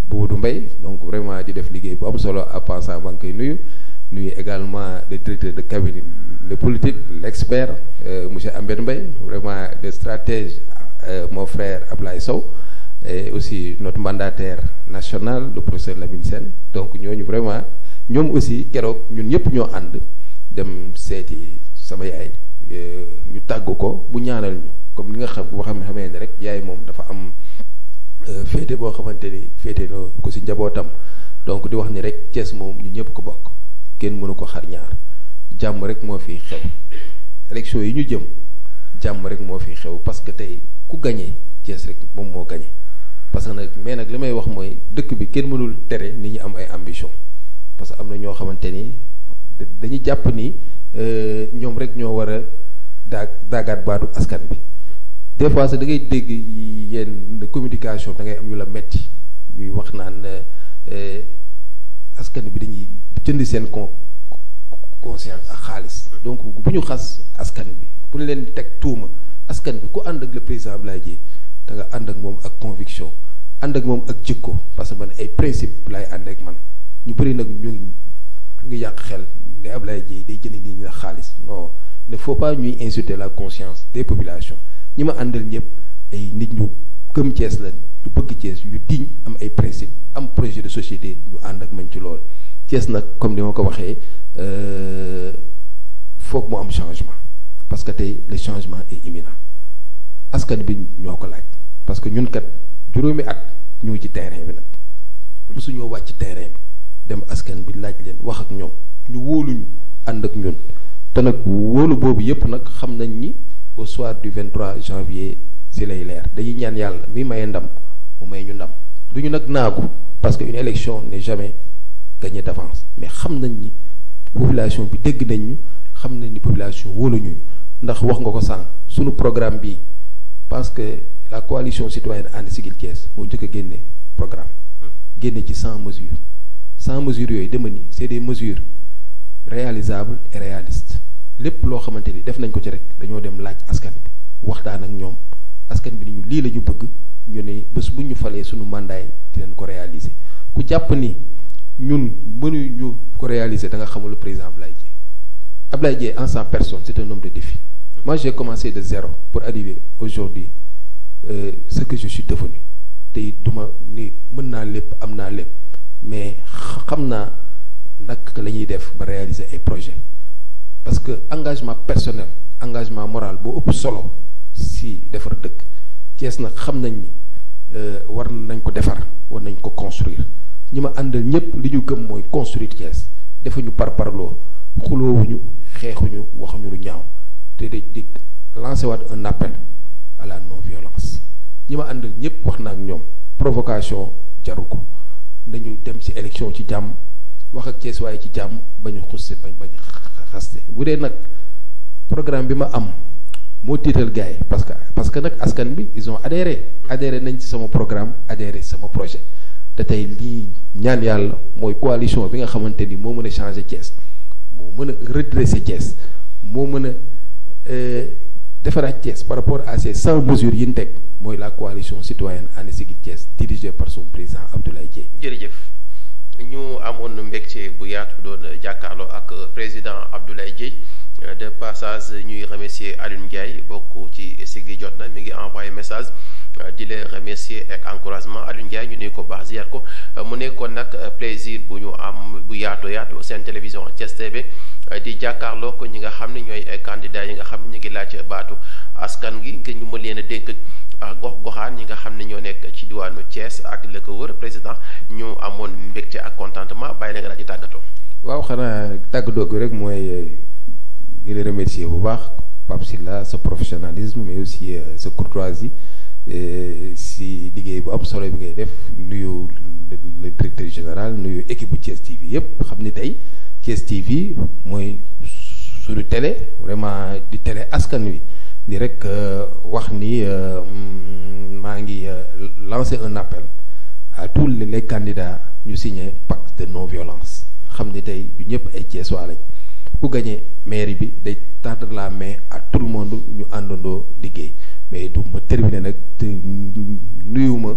Boudou Mbaye donc vraiment di def liggéey bu am solo à passant maa ngi koy nuyu également le directeur de cabinet le politique, l'expert, monsieur Ambed Mbaye, vraiment le stratège, mon frère Ablaye Sow, et aussi notre mandataire national, le professeur Lamine Sène. Donc ñooñu vraiment ñoom aussi keroog ñun ñëpp ñoo ànd dem seeti sama yaay ñu tàggu ko bu ñaanal ñu comme li nga xamee ne rek yaay moom dafa am féete boo xamante ni féete na ko si njabootam. Donc di wax ni rek Thiès moom ñu ñëpp ko bokk kenn mënu ko xar ñaar jàmm rek moo fi xew élection yi ñu jëm jàmm rek moo fi xew parce que tey ku gagné Thiès rek moom moo gagné parce que nag mais nag li may wax mooy dëkk bi kenn mënul tere nit ñi am ay ambition parce que am na ñoo xamante ni dañuy jàpp ni ñoom rek ñoo war a daagaat baatu askan bi des fois sax da ngay dégg yenn communication da ngay am ñu la metti ñuy wax naan askan bi dañuy jënd seen conscience ak xaalis donc bu ñu xas askan bi bu ñu leen teg tuuma askan bi ku ànd ak le président Abdoulaye Dièye da nga ànd ak moom ak conviction ànd ak moom ak jikko parce que man ay principe laay ànd ak man ñu bëri nag ñu ngi yàq xel ne Abdoulaye Dièye day jënd nit ñi la xaalis non il ne faut pas ñuy insulter la conscience des populations ñi ma àndal ñëpp ay nit ñu gëm Thiès la ñu bëgg Thiès yu digne am ay principe am projet de société ñu ànd ak man ci lool Thiès nag comme ni ma ko waxee foog mu am changement parce que tey le changement est imminent askan bi ñoo ko laaj parce que ñun kat juróomi at ñu ngi ci terrain bi nag mosuñoo wàcc ci terrain bi dem askan bi laaj leen wax ak ñoom ñu wóoluñu ànd ak ñun te nag wóolu boobu yëpp nag xam nañ ni au soir du 23 janvier si lay leer dañuy ñaan yàlla mi maye ndam mu may ñu ndam duñu nag naagu parce que une élection n'est jamais gagnée d'avance mais xam nañ ni population bi dégg nañ ñu xam nañ ni population wóoluñu ndax wax nga ko sànq suñu programme bi parce que la coalition citoyenne And Siggil Thiès moo njëkk a génne programme génne ci 100 mesures yooyu dema ni c'est des mesures réalisables et réalistes lépp loo xamante ni def nañ ko ci rek dañoo dem laaj askan bi waxtaan ak ñoom askan bi ni ñu lii la ñu bëgg ñu ne bés bu ñu falee suñu mandat yi dinañ ko réaliser ku jàpp ni ñun mënuñu ko réaliser da nga xamul le président Abdoulaye Dièye en sa personne c'est un homme de défi. Moi j'ai commencé de zéro pour arriver aujourd'hui ce que je suis devenu te duma ni mën naa lépp am naa lépp mais xam naa naka la ñuy def ba réaliser ay projets parce que engagement personnel engagement moral boo ëpp solo si defar dëkk Thiès nag xam nañ ni war nañ ko defar war nañ ko construire ñi ma àndal ñëpp li ñu gëm mooy construire Thiès defuñu parparloo xuloowuñu xeexuñu waxuñu lu ñaaw te di lancer waat un appel à la non violence ñi ma àndal ñëpp wax na ak ñoom provocation jaru ko nañu dem ci élection ci jàmm wax ak Thiès waaye ci jàmm bañu xusse bañ xaste bu dee nag programme bi ma am moo tiital gars yi parce que nag askan bi ils ont adhéré nañ ci sama programme adhéré sama projet te tey lii ñaan yàlla mooy coalition bi nga xamante ni moo mën a changer Thiès moo mën a redresser Thiès moo mën a defaraat Thiès par rapport à ces 100 mesures yi ñu teg mooy la coalition citoyenne And Siggil Thiès dirigée par son président Abdoulaye Dièye. jërëjëf ñu amoon mbégte bu yaatu doon jàkkaarloo ak président Abdoulaye Dièye de passage ñuy remercier Alioune Ndiaye bokk ci Siggi jot na mi ngi envoyé message di leen remercier ak encouragement Alioune Ndiaye ñu ne ko baax ziar ko mu nekkoon nag plaisir bu ñu am bu yaatu seen télévision Thiès TV di jàkkaarloo ko ñi nga xam ne ñooy candidats yi nga xam ne ñu ngi laaj baatu askan gi ngir ñu mën leen a dénk gox-goxaan ñi nga xam ne ñoo nekk ci diwaanu Thiès ak la ko wër président ñu amoon mbégte ak contentement bàyyi la nga daal di tàggatoo. waaw xanaa tàggatoo gi rek mooy di la remercier bu baax Pape Sylla sa professionnalisme mais aussi sa courtoisie si liggéey bu am solo bi ngay def nuyu le directeur général nuyu équipe bu Thiès TV yëpp xam ni tey Thiès TV mooy suñu télé vraiment di télé askan wi di rek wax ni maa ngi lancer un appel à tous les candidats ñu signer pacte de non violence xam ni tey du ñëpp ay Thiès waa lañ ku gagné mairie bi day tendre la main à tout le monde ñu àndandoo liggéey mais du ma terminer nag te nuyuma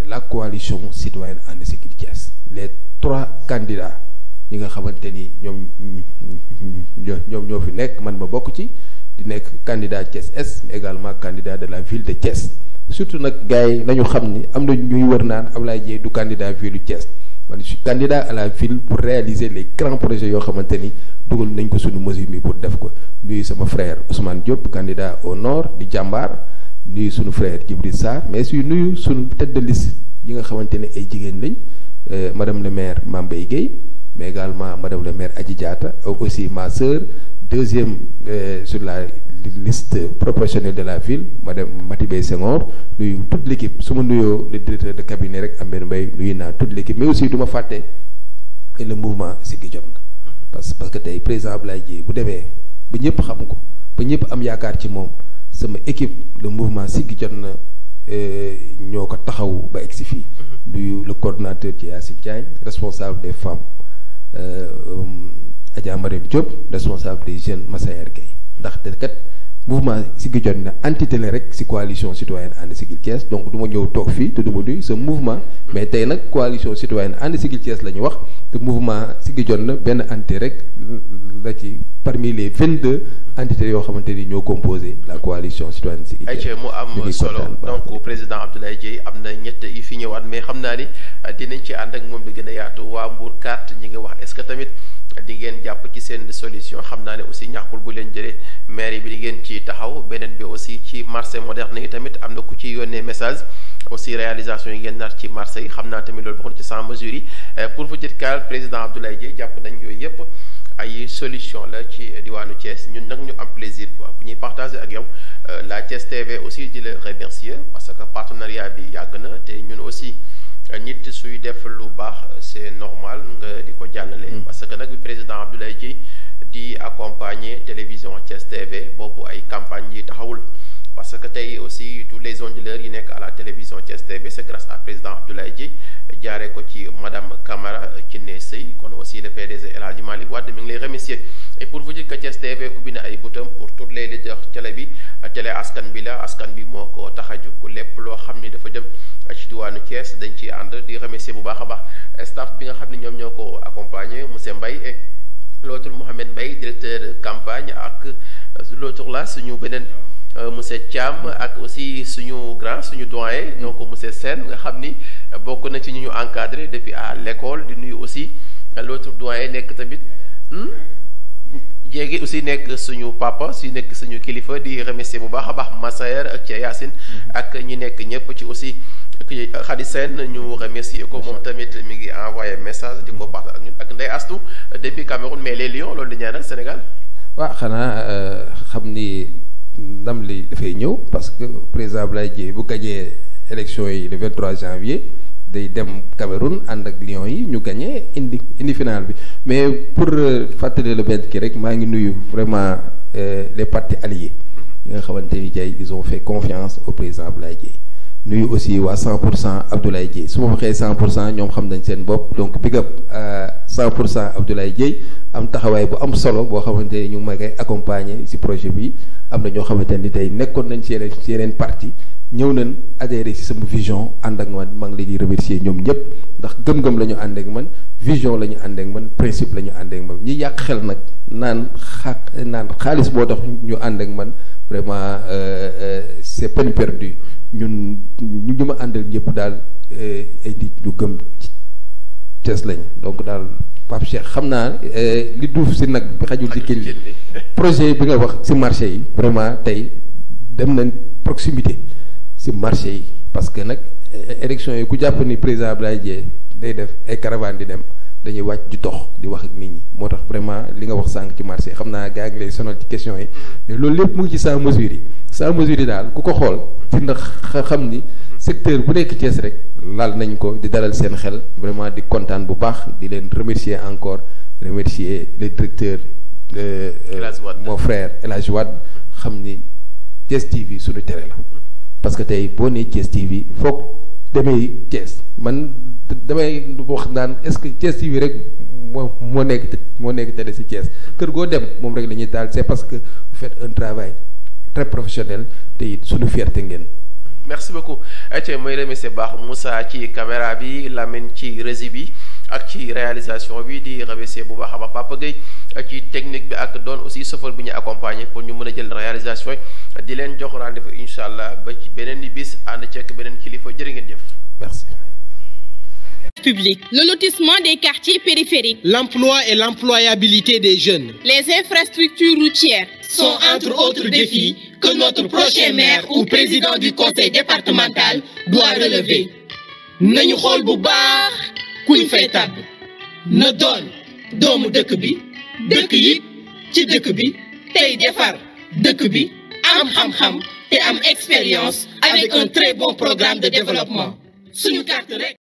la coalition citoyenne And Siggil Thiès les 3 candidats ñi nga xamante ni ñoom ñoo fi nekk man ma bokk ci di nekk candidat Thiès Est mais également candidat de la ville de Thiès surtout nag gars yi nañu xam ni am na ñuy wër naan Ablaye Dieye du candidat ville du Thiès man je suis candidat à la ville pour réaliser les grands projets yoo xamante ni dugal nañ ko suñu mesure mi pour def ko nuyu sama frère Ousmane Diop candidat au nord di jàmbaar nuyu suñu frère Djibril Sarr mais suy nuyu suñu tête de liste yi nga xamante ne ay jigéen lañ madame le maire Mame Mbaye Guèye mais également madame le maire Adji Diatta aussi ma sœur deuxième sur la liste proportionnelle de la ville madame Matibé Senghor nuyu toute l' équipe su ma nuyoo le directeur de cabinet rek Ambène Mbaye nuyu naa toute l' équipe mais aussi du ma fàtte le mouvement Siggi jot na parce que tey président Ablaye Dieye bu demee ba ñëpp xam ko ba ñëpp am yaakaar ci moom sama équipe le mouvement Siggi jot na ñoo ko taxaw ba egsi fii nuyu le coordonnateur ci Yacine Diagne responsable des femmes Adja Mariam Diop responsable des jeunes Massayer Gueye ndaxte kat mouvement Siggi jot na entité la rek si coalition citoyenne ànd Siggil Thiès donc du ma ñëw toog fii te du ma nuyu ce mouvement mais tey nag coalition citoyenne ànd Siggil Thiès la ñu wax te mouvement Siggi jot na benn entité rek la ci parmi les 22 entités yoo xamante ni ñoo composé la coalition citoyenne Siggil Thiès. ayca mu am solo donc président Abdoulaye Dieye am na ñett yi fi ñëwaat mais xam naa ni dinañ ci ànd ak moom di gën a yaatu waa Mbour 4 ñi nga wax est-ce que tamit di ngeen jàpp ci seen solution xam naa ne aussi ñàkkul bu leen jëlee maire bi di ngeen ci taxaw beneen bi aussi ci marché moderne yi tamit am na ku ci yónnee message aussi réalisation yi ngeen nar ci marché yi xam naa tamit loolu bokk ci 100 mesures yi pour vous dire que président Abdoulaye Dieye jàpp nañ yooyu yëpp ay solution la ci diwaanu Thiès ñun nag ñu am plaisir bu ñuy partager ak yow la Thiès TV aussi di la remercier parce que partenariat bi yàgg na te ñun aussi nit suy def lu baax c'est normal nga di ko jàllale parce que nag bi président Abdoulaye Dieye di accompagner télévision Thiès TV boobu ay campagne yi taxawul parce que tey aussi tous les onduleurs yi nekk à la télévision Thiès TV c'est grâce à président Abdoulaye Dieye jaaree ko ci madame Camara Kiné Sey kon aussi le PDG El Hadji Malick Wade mi ngi lay remercier et pour vous dire que Thiès TV ubbi na ay bëtam pour tous les leaders télé bi télé askan bi la askan bi moo ko tax a jóg lépp loo xam ni dafa jëm ci diwaanu Thiès dañ ciy ànd di remercier bu baax a baax staff bi nga xam ne ñoom ñoo ko accompagner monsieur Mbaye et l'autre Mohamed Mbaye directeur de campagne ak l'autre là suñu beneen monsieur Thiam ak aussi suñu grand suñu doyen donc monsieur Sène nga xam ni bokk na ci ñu encadré depuis à l'école di nuyu aussi l'autre doyen nekk tamit jéegi aussi nekk suñu papa si nekk suñu kilifa di remercier bu baax a baax Massayer ak ci Yacine ak ñi nekk ñëpp ci aussi Khady Sène ñu remercier ko moom tamit mi ngi envoyé message di ko partage ak ñun ak Ndeye Astou depuis Cameroun mais les Lions loolu di ñaanal Sénégal. waaw xanaa xam ni ndam li dafay ñëw parce que président Abdoulaye Dieye bu gagné élection yi le 23 janvier day dem Cameroun ànd ak Lions yi ñu gagné indi final bi mais pour fàttali le benn ki rek maa ngi nuyu vraiment les partis alliés yi nga xamante ni Dieye ils ont fait confiance au président Abdoulaye Dieye nuyu aussi waa 100% Abdoulaye Dieye su ma waxee 100% ñoom xam nañ seen bopp donc big up 100% Abdoulaye Dieye am taxawaay bu am solo boo xamante ni ñu ngi may koy accompagner ci projet bi am na ñoo xamante ni tey nekkoon nañ ci yeneen parti ñëw nañ adhéré ci sama vision ànd ak man maa ngi leen di remercier ñoom ñëpp ndax gëm-gëm la ñu ànd ak man vision la ñu ànd ak man principe la ñu ànd ak man ñi yàq xel nag naan xaalis boo tax ñu ànd ak man vraiment c'est peine perdue ñun ñu ma àndal ñëpp daal ay nit ñu gëm Thiès lañ donc daal Pape Cheikh xam naa li duuf si nag bi xajul ci kii projet bi nga wax si marché yi vraiment tey dem nañ proximité si marché yi parce que nag élection yi ku jàpp ni président Abdoulaye Dieye day def ay caravane di dem dañuy wàcc di dox di wax ak nit ñi moo tax vraiment li nga wax sànq ci marché xam naa gaa ngi lay sonal ci question yi mais loolu lépp mu ngi ci 100 mesures yi 100 mesures yi daal ku ko xool fi ndax xam ni secteur bu nekk Thiès rek laal nañ ko di dalal seen xel vraiment di kontaan bu baax di leen remercier encore remercier le directeur mon frère El Hadji Wade xam ni Thiès TV suñu télé la parce que tey boo nee Thiès TV foog demee Thiès man damay wax naan est-ce que Thiès TV rek moo nekk télé si Thiès kër goo dem moom rek la ñuy taal c'est parce que vous faites un travail très professionnel te it suñu fierté ngeen. merci beaucoup ayca mooy remercier baax Moussa ci caméra bi Lamine ci régie bi ak ci réalisation bi di remercier bu baax a baax Papa Gueye ci technique bi ak doon aussi chauffeur bi ñu accompagner pour ñu mën a jël réalisation di leen jox rendez-vous incha allah ba ci beneen bis ànd ceeg beneen kilifa jërë ngeen jëf merci. Public, le lotissement des quartiers périphériques, l'emploi et l'employabilité des jeunes, les infrastructures routières sont entre autres défis que notre prochain maire ou président du conseil départemental doit relever. nañu xool bu baax kuñ fay tàbb na doon doomu dëkk bi dëkk yi ci dëkk bi tey defar dëkk bi am xam-xam te am expérience avec un très bon programme de développement suñu carte rek